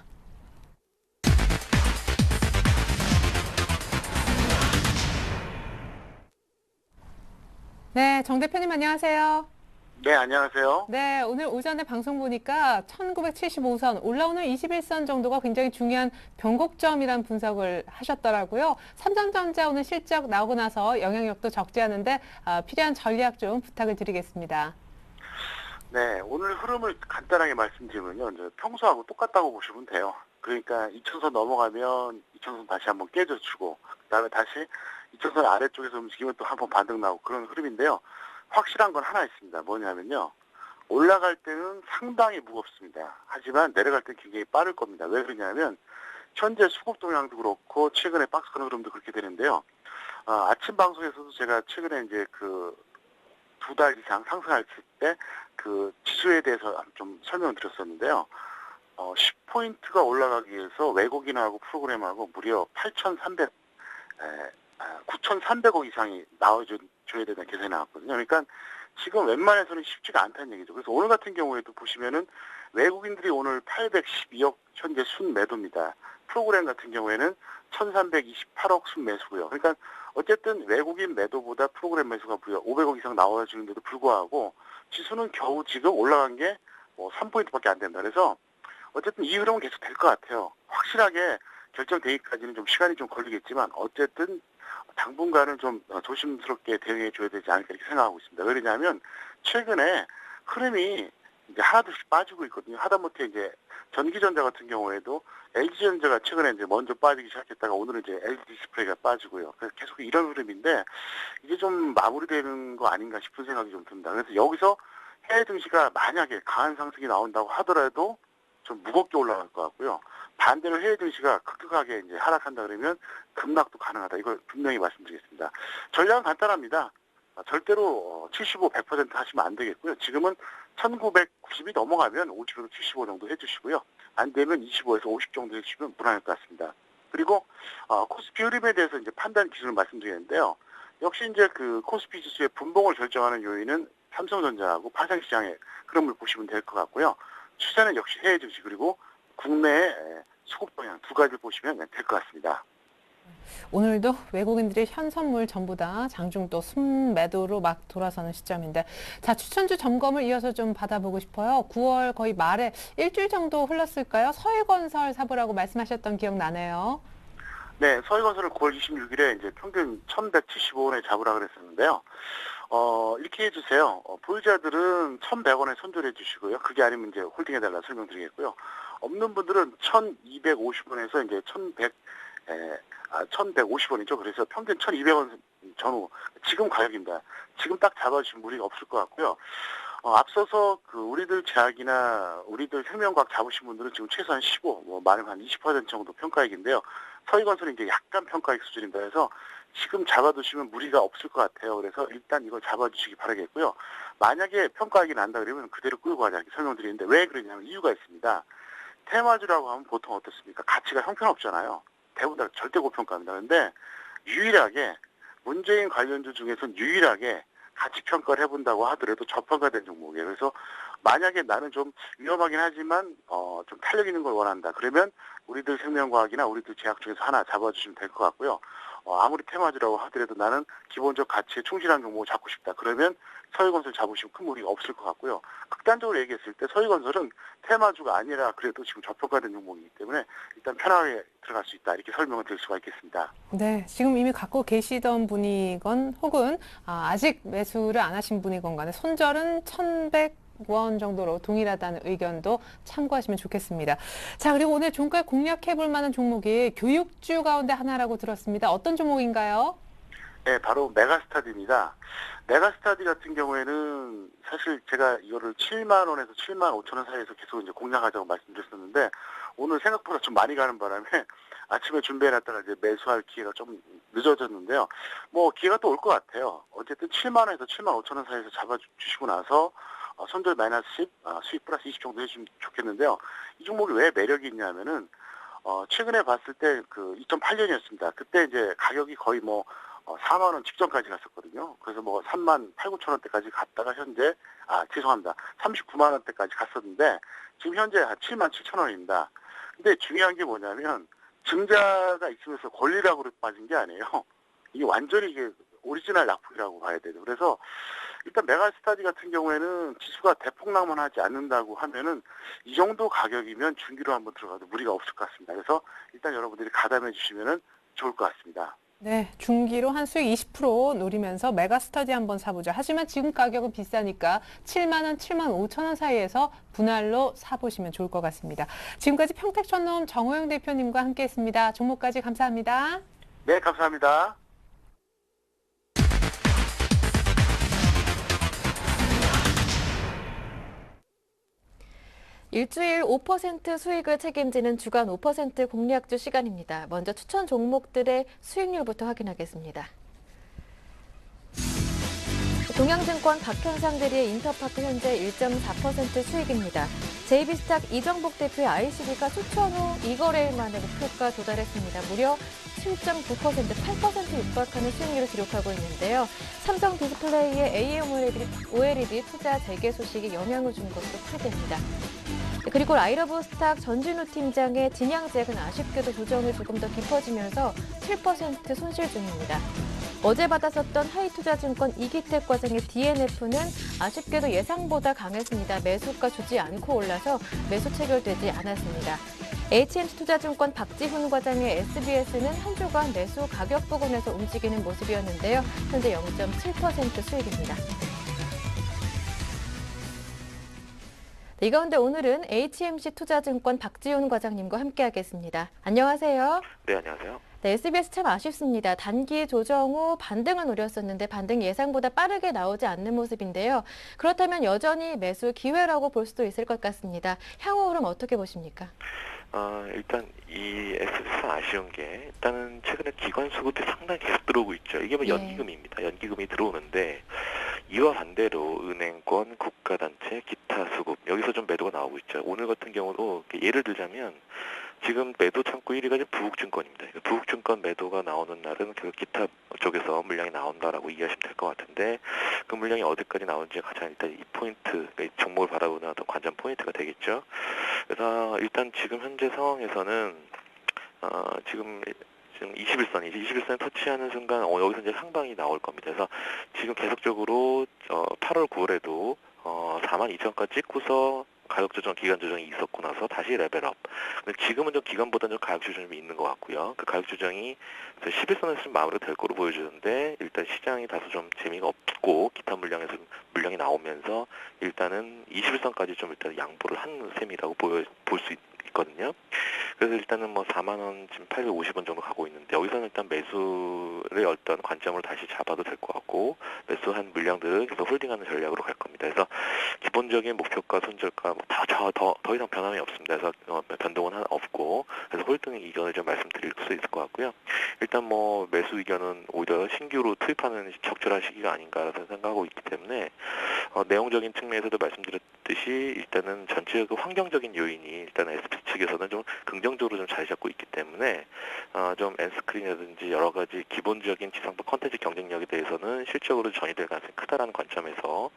네, 정 대표님 안녕하세요. 네, 안녕하세요. 네, 오늘 오전에 방송 보니까 1975선, 올라오는 21선 정도가 굉장히 중요한 변곡점이라는 분석을 하셨더라고요. 삼성전자 오늘 실적 나오고 나서 영향력도 적지 않은데 필요한 전략 좀 부탁을 드리겠습니다. 네, 오늘 흐름을 간단하게 말씀드리면요. 이제 평소하고 똑같다고 보시면 돼요. 그러니까 2000선 넘어가면 2000선 다시 한번 깨져주고, 그다음에 다시 2000선 아래쪽에서 움직이면 또 한번 반등 나오고 그런 흐름인데요. 확실한 건 하나 있습니다. 뭐냐면요. 올라갈 때는 상당히 무겁습니다. 하지만 내려갈 때는 굉장히 빠를 겁니다. 왜 그러냐면 현재 수급 동향도 그렇고 최근에 박스권 흐름도 그렇게 되는데요. 아침 방송에서도 제가 최근에 이제 그 2달 이상 상승할 때 그 지수에 대해서 좀 설명을 드렸었는데요. 10포인트가 올라가기 위해서 외국인하고 프로그램하고 무려 9,300억 이상이 나와줘야 되는 계산이 나왔거든요. 그러니까 지금 웬만해서는 쉽지가 않다는 얘기죠. 그래서 오늘 같은 경우에도 보시면은 외국인들이 오늘 812억 현재 순매도입니다. 프로그램 같은 경우에는 1,328억 순매수고요. 그러니까 어쨌든 외국인 매도보다 프로그램 매수가 무려 500억 이상 나와주는데도 불구하고 지수는 겨우 지금 올라간 게 뭐 3포인트밖에 안 된다. 그래서 어쨌든 이 흐름은 계속 될 것 같아요. 확실하게 결정되기까지는 좀 시간이 좀 걸리겠지만 어쨌든 당분간은 좀 조심스럽게 대응해 줘야 되지 않을까 이렇게 생각하고 있습니다. 왜냐하면 최근에 흐름이 이제 하나둘씩 빠지고 있거든요. 하다못해 이제 전기전자 같은 경우에도 LG전자가 최근에 이제 먼저 빠지기 시작했다가 오늘은 이제 LG디스플레이가 빠지고요. 그래서 계속 이런 흐름인데 이제 좀 마무리되는 거 아닌가 싶은 생각이 좀 듭니다. 그래서 여기서 해외 증시가 만약에 강한 상승이 나온다고 하더라도 좀 무겁게 올라갈 것 같고요. 반대로 해외 증시가 급격하게 이제 하락한다 그러면 급락도 가능하다. 이걸 분명히 말씀드리겠습니다. 전략은 간단합니다. 절대로 75, 100% 하시면 안 되겠고요. 지금은 1990이 넘어가면 50에서 75 정도 해주시고요. 안 되면 25에서 50 정도 해주시면 무난할 것 같습니다. 그리고 코스피 흐름에 대해서 이제 판단 기준을 말씀드리는데요. 역시 이제 그 코스피 지수의 분봉을 결정하는 요인은 삼성전자하고 파생시장의 흐름을 보시면 될 것 같고요. 추세는 역시 해외 증시 그리고 국내의 수급 방향 두 가지를 보시면 될 것 같습니다. 오늘도 외국인들이 현 선물 전부 다 장중 또 순매도로 막 돌아서는 시점인데, 자, 추천주 점검을 이어서 좀 받아보고 싶어요. 9월 거의 말에 일주일 정도 흘렀을까요? 서해건설 사보라고 말씀하셨던 기억 나네요. 네, 서해건설을 9월 26일에 이제 평균 1,175원에 잡으라 그랬었는데요. 이렇게 해주세요. 보유자들은 1,100원에 손절해 주시고요. 그게 아니면 이제 홀딩해달라 설명드리겠고요. 없는 분들은 1,250원에서 이제 1,150원이죠. 그래서 평균 1,200원 전후. 지금 가격입니다. 지금 딱 잡아주시면 무리가 없을 것 같고요. 앞서서 그 우리들 제약이나 우리들 생명과학 잡으신 분들은 지금 최소한 15, 뭐 많으면 한 20% 정도 평가액인데요. 서해건설이 이제 약간 평가액 수준입니다. 그래서 지금 잡아두시면 무리가 없을 것 같아요. 그래서 일단 이걸 잡아주시기 바라겠고요. 만약에 평가액이 난다 그러면 그대로 끌고 가자 이렇게 설명드리는데 왜 그러냐면 이유가 있습니다. 테마주라고 하면 보통 어떻습니까? 가치가 형편없잖아요. 대부분 다 절대 고평가입니다. 그런데 유일하게 문재인 관련주 중에서는 유일하게 가치 평가를 해본다고 하더라도 저평가된 종목이에요. 그래서 만약에 나는 좀 위험하긴 하지만 좀 탄력 있는 걸 원한다. 그러면 우리들 생명과학이나 우리들 제약 중에서 하나 잡아주시면 될 것 같고요. 아무리 테마주라고 하더라도 나는 기본적 가치에 충실한 종목을 잡고 싶다. 그러면 서해건설 잡으시면 큰 무리가 없을 것 같고요. 극단적으로 얘기했을 때 서해건설은 테마주가 아니라 그래도 지금 저평가된 종목이기 때문에 일단 편하게 들어갈 수 있다. 이렇게 설명을 드릴 수가 있겠습니다. 네, 지금 이미 갖고 계시던 분이건 혹은 아직 매수를 안 하신 분이건 간에 손절은 1,100원 정도로 동일하다는 의견도 참고하시면 좋겠습니다. 자, 그리고 오늘 종가 공략해볼 만한 종목이 교육주 가운데 하나라고 들었습니다. 어떤 종목인가요? 네, 바로 메가스타디입니다. 메가스타디 같은 경우에는 사실 제가 이거를 7만 원에서 7만 5천 원 사이에서 계속 이제 공략하자고 말씀드렸었는데 오늘 생각보다 좀 많이 가는 바람에 아침에 준비해놨다가 이제 매수할 기회가 좀 늦어졌는데요. 뭐 기회가 또 올 것 같아요. 어쨌든 7만 원에서 7만 5천 원 사이에서 잡아주시고 나서 손절 마이너스 10, 수익 플러스 20 정도 해주시면 좋겠는데요. 이 종목이 왜 매력이 있냐면은 최근에 봤을 때 그 2008년이었습니다. 그때 이제 가격이 거의 뭐 4만 원 직전까지 갔었거든요. 그래서 뭐 3만 8, 9천 원대까지 갔다가 현재 죄송합니다. 39만 원대까지 갔었는데 지금 현재 한 7만 7천 원입니다. 근데 중요한 게 뭐냐면 증자가 있으면서 권리락으로 빠진 게 아니에요. 이게 완전히 이게 오리지널 낙폭이라고 봐야 돼요. 그래서 일단 메가스타디 같은 경우에는 지수가 대폭락만 하지 않는다고 하면은 이 정도 가격이면 중기로 한번 들어가도 무리가 없을 것 같습니다. 그래서 일단 여러분들이 가담해 주시면은 좋을 것 같습니다. 네, 중기로 한 수익 20% 노리면서 메가스터디 한번 사보죠. 하지만 지금 가격은 비싸니까 7만 원, 7만 5천 원 사이에서 분할로 사보시면 좋을 것 같습니다. 지금까지 평택촌놈 정호영 대표님과 함께했습니다. 종목까지 감사합니다. 네, 감사합니다. 일주일 5% 수익을 책임지는 주간 5% 공략주 시간입니다. 먼저 추천 종목들의 수익률부터 확인하겠습니다. 동양증권 박현상대리의 인터파크 현재 1.4% 수익입니다. JB스탁 이정복 대표의 ICD가 추천 후 2거래일 만에 목표가 도달했습니다. 무려 7.9%, 8% 육박하는 수익률을 기록하고 있는데요. 삼성 디스플레이의 AMOLED 투자 재개 소식이 영향을 준 것도 크됩니다. 그리고 라이러브스탁 전진우 팀장의 진양잭은 아쉽게도 조정이 조금 더 깊어지면서 7% 손실 중입니다. 어제 받았었던 하이투자증권 이기택 과장의 DNF는 아쉽게도 예상보다 강했습니다. 매수가 주지 않고 올라서 매수 체결되지 않았습니다. HMC투자증권 박지훈 과장의 SBS는 한 주간 매수 가격 부근에서 움직이는 모습이었는데요. 현재 0.7% 수익입니다. 이 가운데 오늘은 HMC투자증권 박지훈 과장님과 함께하겠습니다. 안녕하세요. 네, 안녕하세요. 네, SBS 참 아쉽습니다. 단기 조정 후 반등을 노렸었는데 반등이 예상보다 빠르게 나오지 않는 모습인데요. 그렇다면 여전히 매수 기회라고 볼 수도 있을 것 같습니다. 향후 흐름 어떻게 보십니까? 일단 이 SBS 아쉬운 게 일단은 최근에 기관 수급이 상당히 계속 들어오고 있죠. 이게 뭐 예. 연기금입니다. 연기금이 들어오는데 이와 반대로 은행권, 국가단체, 기타 수급 여기서 좀 매도가 나오고 있죠. 오늘 같은 경우도 예를 들자면 지금 매도 창구 1위가 부국증권입니다. 부국증권 매도가 나오는 날은 그 기타 쪽에서 물량이 나온다라고 이해하시면 될 것 같은데 그 물량이 어디까지 나오는지 가장 일단 이 포인트, 종목을 바라보는 어떤 관전 포인트가 되겠죠. 그래서 일단 지금 현재 상황에서는 지금 21선이지 21선 터치하는 순간 여기서 이제 상방이 나올 겁니다. 그래서 지금 계속적으로 8월 9월에도 42,000까지 찍고서 가격 조정, 기간 조정이 있었고 나서 다시 레벨업. 근데 지금은 좀 기간보다는 좀 가격 조정이 있는 것 같고요. 그 가격 조정이 11선에서 좀 마무리가 될 거로 보여주는데 일단 시장이 다소 좀 재미가 없고 기타 물량에서 물량이 나오면서 일단은 21선까지 좀 일단 양보를 한 셈이라고 볼 수 있거든요. 그래서 일단은 뭐 4만 원 지금 850원 정도 가고 있는데 여기서는 일단 매수의 어떤 관점으로 다시 잡아도 될 것 같고 매수한 물량들은 계속 홀딩하는 전략으로 갈 겁니다. 그래서 기본적인 목표가, 손절가 더 이상 변함이 없습니다. 그래서 변동은 없고 그래서 홀딩 의견을 좀 말씀드릴 수 있을 것 같고요. 일단 뭐 매수 의견은 오히려 신규로 투입하는 적절한 시기가 아닌가라는 생각하고 있기 때문에 내용적인 측면에서도 말씀드렸듯이 일단은 전체적 환경적인 요인이 일단 SPC 측에서는 좀 긍정적으로 좀 자리 잡고 있기 때문에 좀 엔스크린이라든지 여러 가지 기본적인 지상파 콘텐츠 경쟁력에 대해서는 실적으로 전이될 가능성이 크다라는 관점에서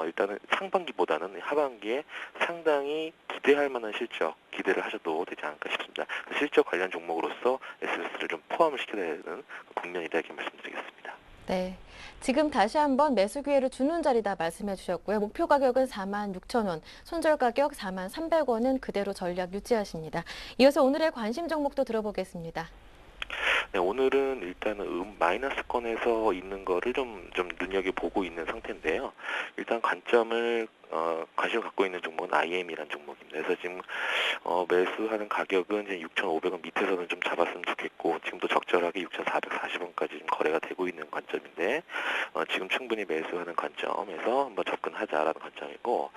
일단은 상반기보다는 하반기에 상당히 기대할 만한 실적 기대를 하셔도 되지 않을까 싶습니다. 실적 관련 종목으로서 SBS를 좀 포함을 시켜야 되는 국면이다 이렇게 말씀드리겠습니다. 네, 지금 다시 한번 매수 기회를 주는 자리다 말씀해 주셨고요. 목표 가격은 46,000원, 손절 가격 43,300원은 그대로 전략 유지하십니다. 이어서 오늘의 관심 종목도 들어보겠습니다. 네, 오늘은 일단은 마이너스권에서 있는 거를 좀 눈여겨보고 있는 상태인데요. 일단 관점을 관심을 갖고 있는 종목은 IM이라는 종목입니다. 그래서 지금 매수하는 가격은 이제 6,500원 밑에서는 좀 잡았으면 좋겠고 지금도 적절하게 6,440원까지 지금 거래가 되고 있는 관점인데 지금 충분히 매수하는 관점에서 한번 접근하자라는 관점이고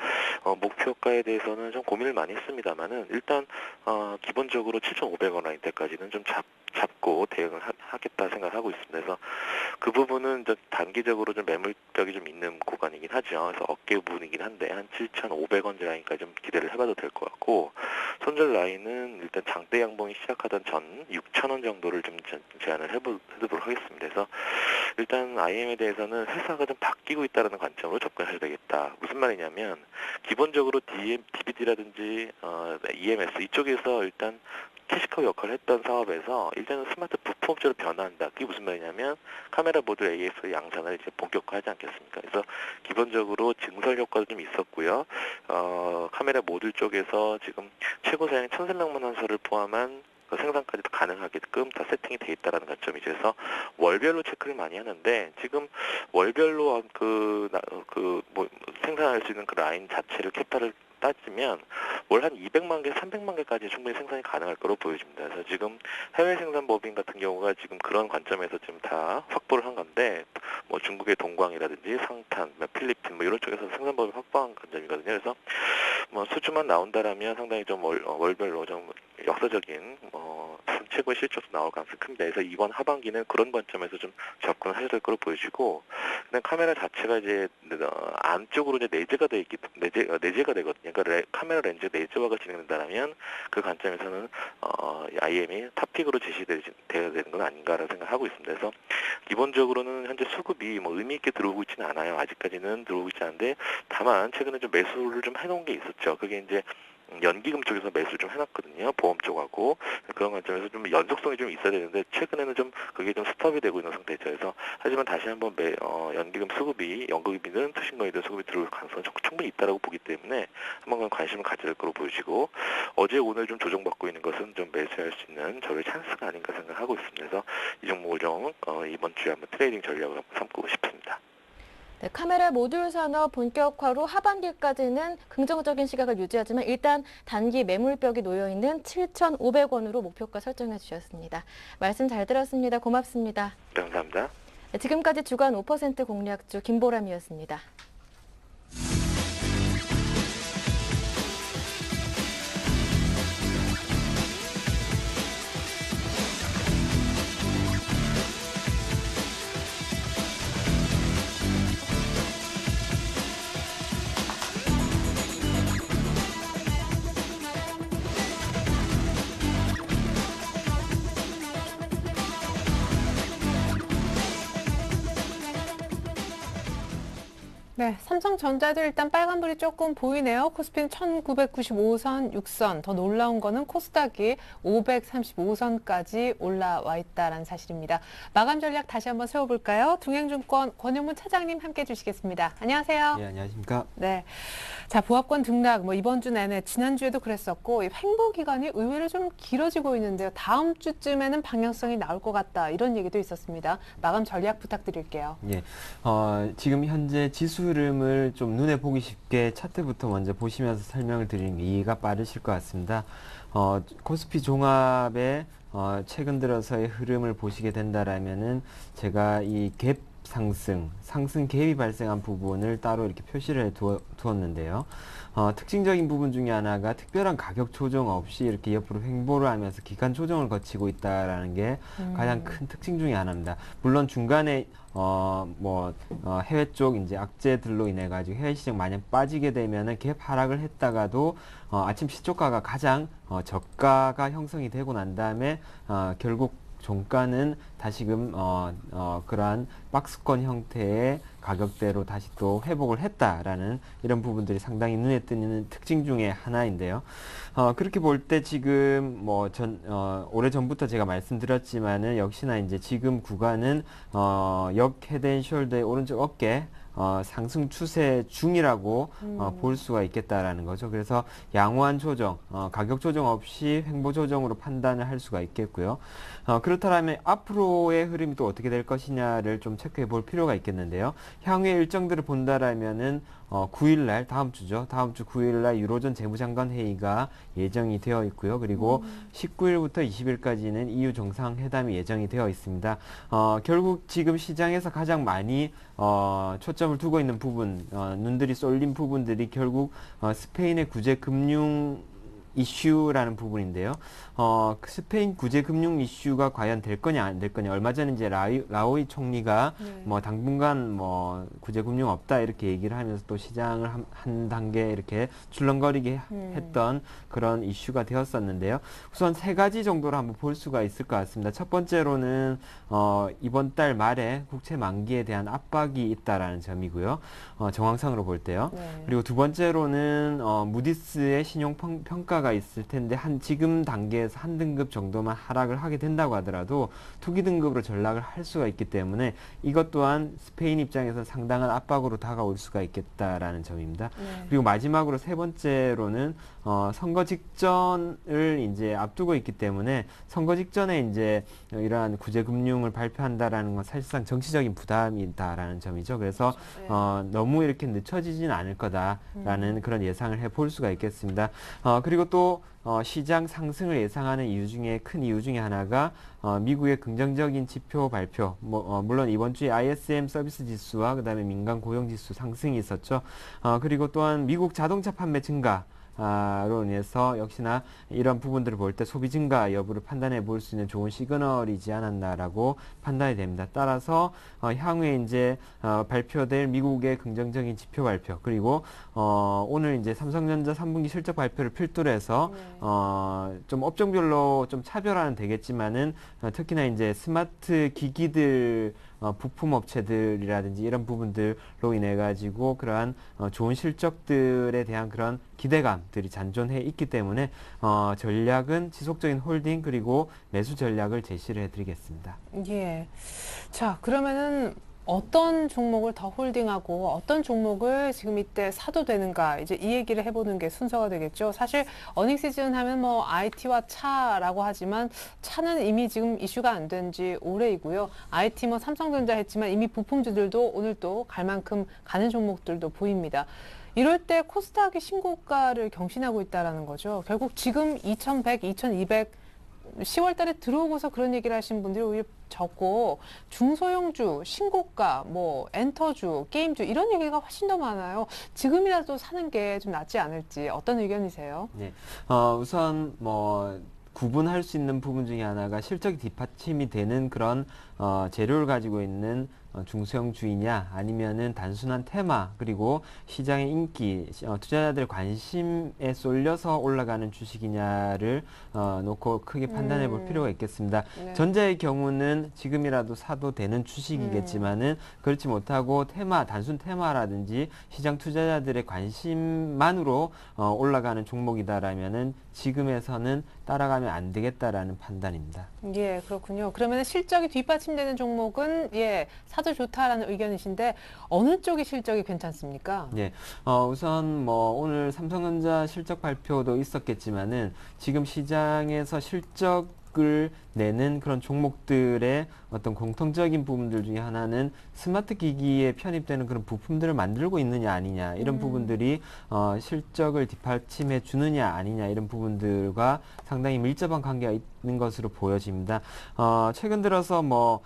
목표가에 대해서는 좀 고민을 많이 했습니다만은 일단 기본적으로 7,500원 라인 때까지는 좀 잡고 대응을 하겠다 생각하고 있습니다. 그래서 그 부분은 이제 단기적으로 좀 매물벽이 좀 있는 구간이긴 하죠. 그래서 어깨 부분이긴 한데 한 7,500원 라인까지 좀 기대를 해봐도 될 것 같고 손절 라인은 일단 장대 양봉이 시작하던 전 6,000원 정도를 좀 제안을 해보도록 하겠습니다. 그래서 일단 IM에 대해서는 회사가 좀 바뀌고 있다는 관점으로 접근하셔야 되겠다. 무슨 말이냐면 기본적으로 DBD라든지 EMS 이쪽에서 일단 캐시카우 역할을 했던 사업에서 일단은 스마트 부품업체로 변화한다. 그게 무슨 말이냐면 카메라 모듈 AS 양산을 이제 본격화하지 않겠습니까? 그래서 기본적으로 증설 효과도 좀 있었고요. 카메라 모듈 쪽에서 지금 최고 사양 1,300만 원서를 포함한 그 생산까지도 가능하게끔 다 세팅이 돼 있다라는 관점이죠. 그래서 월별로 체크를 많이 하는데 지금 월별로 생산할 수 있는 그 라인 자체를 캐파를 따지면 월 한 200만 개, 300만 개까지 충분히 생산이 가능할 거로 보여집니다. 그래서 지금 해외 생산 법인 같은 경우가 지금 그런 관점에서 지금 다 확보를 한 건데 뭐 중국의 동광이라든지 상탄, 필리핀 뭐 이런 쪽에서 생산 법인 확보한 관점이거든요. 그래서 뭐 수주만 나온다라면 상당히 좀 월별로 좀 역사적인 최고의 실적도 나올 가능성이 큽니다. 그래서 이번 하반기는 그런 관점에서 좀 접근을 하셔야 될 거로 보여지고, 그냥 카메라 자체가 이제 안쪽으로 이제 내재가 되거든요. 그러니까 카메라 렌즈 내재화가 진행된다면 그 관점에서는 IM이 탑픽으로 제시되어야 되는 건 아닌가라는 생각을 하고 있습니다. 그래서 기본적으로는 현재 수급이 뭐 의미 있게 들어오고 있지는 않아요. 아직까지는 들어오고 있지 않은데 다만 최근에 좀 매수를 좀 해놓은 게 있었죠. 그게 이제 연기금 쪽에서 매수를 좀 해놨거든요. 보험 쪽하고 그런 관점에서 좀 연속성이 좀 있어야 되는데 최근에는 좀 그게 좀 스톱이 되고 있는 상태죠. 그래서 하지만 다시 한번 연기금 수급이 연금이든 투신건이든 수급이 들어올 가능성이 충분히 있다라고 보기 때문에 한번 관심을 가져야 될 거로 보여지고 어제 오늘 좀 조정받고 있는 것은 좀 매수할 수 있는 저를 찬스가 아닌가 생각하고 있습니다. 그래서 이 종목을 좀 이번 주에 한번 트레이딩 전략을 한번 삼고 싶습니다. 네, 카메라 모듈 산업 본격화로 하반기까지는 긍정적인 시각을 유지하지만 일단 단기 매물벽이 놓여있는 7,500원으로 목표가 설정해 주셨습니다. 말씀 잘 들었습니다. 고맙습니다. 네, 감사합니다. 네, 지금까지 주간 5% 공략주 김보람이었습니다. 네, 삼성전자도 일단 빨간불이 조금 보이네요. 코스피는 1995선 6선, 더 놀라운 거는 코스닥이 535선까지 올라와 있다는 사실입니다. 마감 전략 다시 한번 세워볼까요? 동행증권 권영문 차장님 함께 해주시겠습니다. 안녕하세요. 네, 안녕하십니까. 네, 자 보합권 등락 이번 주 내내 지난주에도 그랬었고 횡보 기간이 의외로 좀 길어지고 있는데요. 다음 주쯤에는 방향성이 나올 것 같다 이런 얘기도 있었습니다. 마감 전략 부탁드릴게요. 예, 지금 현재 지수 흐름을 좀 눈에 보기 쉽게 차트부터 먼저 보시면서 설명을 드리는 게 이해가 빠르실 것 같습니다. 코스피 종합의 최근 들어서의 흐름을 보시게 된다라면은 제가 이 갭 상승 갭이 발생한 부분을 따로 이렇게 표시를 해 두었는데요. 특징적인 부분 중에 하나가 특별한 가격 조정 없이 이렇게 옆으로 횡보를 하면서 기간 조정을 거치고 있다라는 게 가장 큰 특징 중에 하나입니다. 물론 중간에 해외 쪽 이제 악재들로 인해 가지고 해외 시장 마냥 빠지게 되면은 갭 하락을 했다가도 아침 시초가가 가장 저가가 형성이 되고 난 다음에 결국 종가는 다시금 그러한 박스권 형태의 가격대로 다시 또 회복을 했다라는 이런 부분들이 상당히 눈에 띄는 특징 중에 하나인데요. 그렇게 볼 때 지금 오래 전부터 제가 말씀드렸지만은 역시나 이제 지금 구간은 역 헤드앤숄더의 오른쪽 어깨 상승 추세 중이라고 볼 수가 있겠다라는 거죠. 그래서 양호한 조정, 가격 조정 없이 횡보 조정으로 판단을 할 수가 있겠고요. 그렇다면 앞으로의 흐름이 또 어떻게 될 것이냐를 좀 체크해 볼 필요가 있겠는데요. 향후의 일정들을 본다라면은 9일날 다음 주죠. 다음 주 9일날 유로존 재무장관 회의가 예정이 되어 있고요. 그리고 19일부터 20일까지는 EU 정상회담이 예정이 되어 있습니다. 결국 지금 시장에서 가장 많이 초점을 두고 있는 부분, 눈들이 쏠린 부분들이 결국 스페인의 구제 금융 이슈라는 부분인데요. 스페인 구제 금융 이슈가 과연 될 거냐 안 될 거냐. 얼마 전에 이제 라오이 총리가 당분간 구제 금융 없다 이렇게 얘기를 하면서 또 시장을 한 단계 이렇게 출렁거리게 했던 그런 이슈가 되었었는데요. 우선 세 가지 정도로 한번 볼 수가 있을 것 같습니다. 첫 번째로는 이번 달 말에 국채 만기에 대한 압박이 있다라는 점이고요. 정황상으로 볼 때요. 네. 그리고 두 번째로는 무디스의 신용 평가가 있을 텐데 지금 단계에서 한 등급 정도만 하락을 하게 된다고 하더라도 투기 등급으로 전락을 할 수가 있기 때문에 이것 또한 스페인 입장에서 상당한 압박으로 다가올 수가 있겠다라는 점입니다. 네. 그리고 마지막으로 세 번째로는 선거 직전을 이제 앞두고 있기 때문에 선거 직전에 이제 이러한 구제 금융을 발표한다라는 건 사실상 정치적인 부담이다라는 점이죠. 그래서 네. 너무 이렇게 늦춰지지는 않을 거다라는 그런 예상을 해볼 수가 있겠습니다. 그리고 또 시장 상승을 예상하는 이유 중에 큰 이유 중에 하나가 미국의 긍정적인 지표 발표. 물론 이번 주에 ISM 서비스 지수와 그다음에 민간 고용 지수 상승이 있었죠. 그리고 또한 미국 자동차 판매 증가. 로 인해서 역시나 이런 부분들을 볼 때 소비 증가 여부를 판단해 볼 수 있는 좋은 시그널이지 않았나라고 판단이 됩니다. 따라서 향후에 이제 발표될 미국의 긍정적인 지표 발표 그리고 오늘 이제 삼성전자 3분기 실적 발표를 필두로 해서 좀 업종별로 좀 차별화는 되겠지만은 특히나 이제 스마트 기기들 부품 업체들이라든지 이런 부분들로 인해 가지고 그러한 좋은 실적들에 대한 그런 기대감들이 잔존해 있기 때문에 전략은 지속적인 홀딩 그리고 매수 전략을 제시를 해드리겠습니다. 예. 자, 그러면은 어떤 종목을 더 홀딩하고 어떤 종목을 지금 이때 사도 되는가 이제 이 얘기를 해보는 게 순서가 되겠죠. 사실 어닝 시즌 하면 뭐 IT와 차라고 하지만 차는 이미 지금 이슈가 안 된 지 오래이고요. IT 뭐 삼성전자 했지만 이미 부품주들도 오늘 또 갈 만큼 가는 종목들도 보입니다. 이럴 때 코스닥이 신고가를 경신하고 있다는 거죠. 결국 지금 2100, 2200 10월 달에 들어오고서 그런 얘기를 하신 분들이 오히려 적고 중소형주, 신고가, 뭐 엔터주, 게임주 이런 얘기가 훨씬 더 많아요. 지금이라도 사는 게 좀 낫지 않을지 어떤 의견이세요? 네, 우선 뭐 구분할 수 있는 부분 중에 하나가 실적이 뒷받침이 되는 그런 재료를 가지고 있는 중소형주이냐 아니면은 단순한 테마 그리고 시장의 인기 투자자들의 관심에 쏠려서 올라가는 주식이냐를 놓고 크게 판단해 볼 필요가 있겠습니다. 네. 전자의 경우는 지금이라도 사도 되는 주식이겠지만은 그렇지 못하고 단순 테마라든지 시장 투자자들의 관심만으로 올라가는 종목이다라면은 지금에서는 따라가면 안 되겠다라는 판단입니다. 예, 그렇군요. 그러면 실적이 뒷받침되는 종목은 예, 사도 좋다라는 의견이신데 어느 쪽이 실적이 괜찮습니까? 네, 우선 뭐 오늘 삼성전자 실적 발표도 있었겠지만은 지금 시장에서 실적을 내는 그런 종목들의 어떤 공통적인 부분들 중에 하나는 스마트 기기에 편입되는 그런 부품들을 만들고 있느냐 아니냐 이런 부분들이 실적을 뒷받침해 주느냐 아니냐 이런 부분들과 상당히 밀접한 관계가 있는 것으로 보여집니다. 최근 들어서 뭐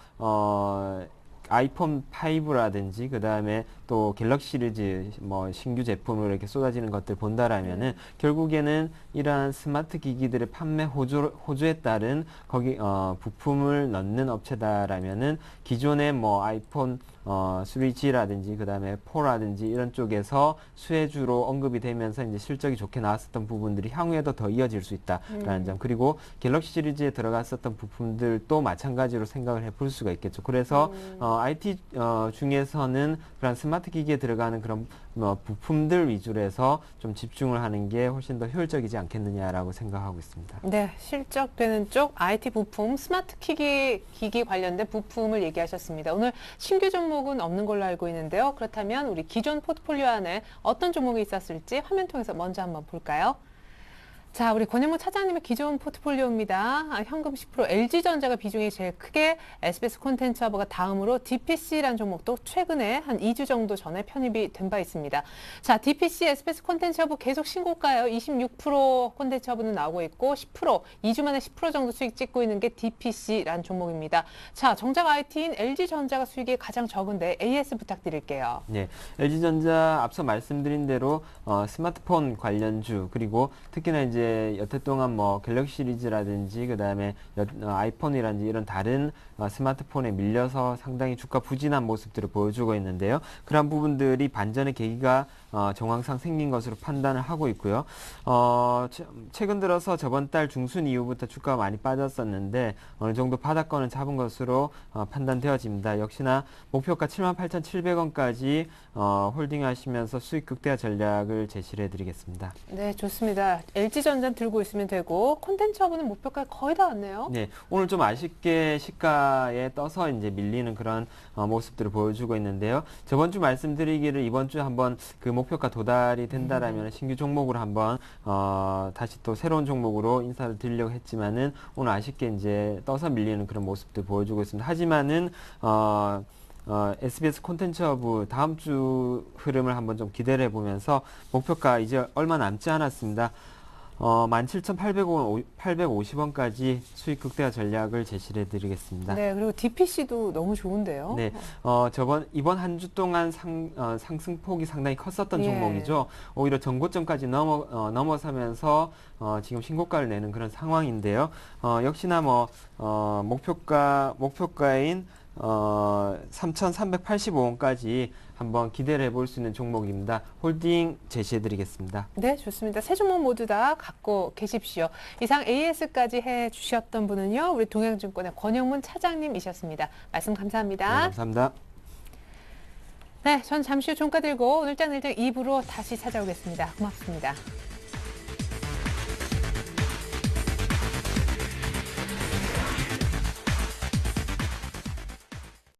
아이폰 5라든지 그 다음에 또 갤럭시 시리즈 뭐 신규 제품으로 이렇게 쏟아지는 것들 본다라면은 결국에는 이러한 스마트 기기들의 판매 호조에 따른 거기 부품을 넣는 업체다라면은 기존의 뭐 아이폰 3G라든지 그 다음에 4라든지 이런 쪽에서 수혜주로 언급이 되면서 이제 실적이 좋게 나왔었던 부분들이 향후에도 더 이어질 수 있다라는 점, 그리고 갤럭시 시리즈에 들어갔었던 부품들도 마찬가지로 생각을 해볼 수가 있겠죠. 그래서 IT 중에서는 그런 스마트 기기에 들어가는 그런 부품들 위주로 해서 좀 집중을 하는 게 훨씬 더 효율적이지 않겠느냐라고 생각하고 있습니다. 네, 실적되는 쪽 IT 부품, 스마트 기기 관련된 부품을 얘기하셨습니다. 오늘 신규 종목은 없는 걸로 알고 있는데요. 그렇다면 우리 기존 포트폴리오 안에 어떤 종목이 있었을지 화면 통해서 먼저 한번 볼까요? 자, 우리 권영무 차장님의 기존 포트폴리오입니다. 현금 10%, LG전자가 비중이 제일 크게, SBS 콘텐츠허브가 다음으로 DPC라는 종목도 최근에 한 2주 정도 전에 편입이 된 바 있습니다. 자, DPC, SBS 콘텐츠허브 계속 신고가요. 26% 콘텐츠허브는 나오고 있고 10%, 2주 만에 10% 정도 수익 찍고 있는 게 DPC라는 종목입니다. 자, 정작 IT인 LG전자가 수익이 가장 적은데 AS 부탁드릴게요. 네, LG전자 앞서 말씀드린 대로 스마트폰 관련주 그리고 특히나 이제 여태 동안 뭐 갤럭시 시리즈라든지 그 다음에 아이폰이라든지 이런 다른 스마트폰에 밀려서 상당히 주가 부진한 모습들을 보여주고 있는데요. 그런 부분들이 반전의 계기가 정황상 생긴 것으로 판단을 하고 있고요. 최근 들어서 저번 달 중순 이후부터 주가가 많이 빠졌었는데 어느 정도 바닥권을 잡은 것으로 판단되어집니다. 역시나 목표가 78,700원까지 홀딩하시면서 수익 극대화 전략을 제시를 해드리겠습니다. 네, 좋습니다. LG전자 들고 있으면 되고 콘텐츠허브는 목표가 거의 다 왔네요. 네, 오늘 좀 아쉽게 시가에 떠서 이제 밀리는 그런 모습들을 보여주고 있는데요. 저번 주 말씀드리기를 이번 주 한번 그 목표가 도달이 된다라면 신규 종목으로 한번 다시 또 새로운 종목으로 인사를 드리려고 했지만은 오늘 아쉽게 이제 떠서 밀리는 그런 모습들 보여주고 있습니다. 하지만은 SBS 콘텐츠허브 다음 주 흐름을 한번 좀 기대를 해보면서 목표가 이제 얼마 남지 않았습니다. 17,850원까지 수익 극대화 전략을 제시를 해드리겠습니다. 네, 그리고 DPC도 너무 좋은데요. 네, 이번 한 주 동안 상승폭이 상당히 컸었던 예. 종목이죠. 오히려 전고점까지 넘어서면서 지금 신고가를 내는 그런 상황인데요. 역시나 뭐 목표가인 3,385원까지 한번 기대를 해볼 수 있는 종목입니다. 홀딩 제시해드리겠습니다. 네, 좋습니다. 세 종목 모두 다 갖고 계십시오. 이상 AS까지 해주셨던 분은요, 우리 동양증권의 권영문 차장님이셨습니다. 말씀 감사합니다. 네, 감사합니다. 네, 전 잠시 후 종가 들고 오늘장 일장 2부로 다시 찾아오겠습니다. 고맙습니다.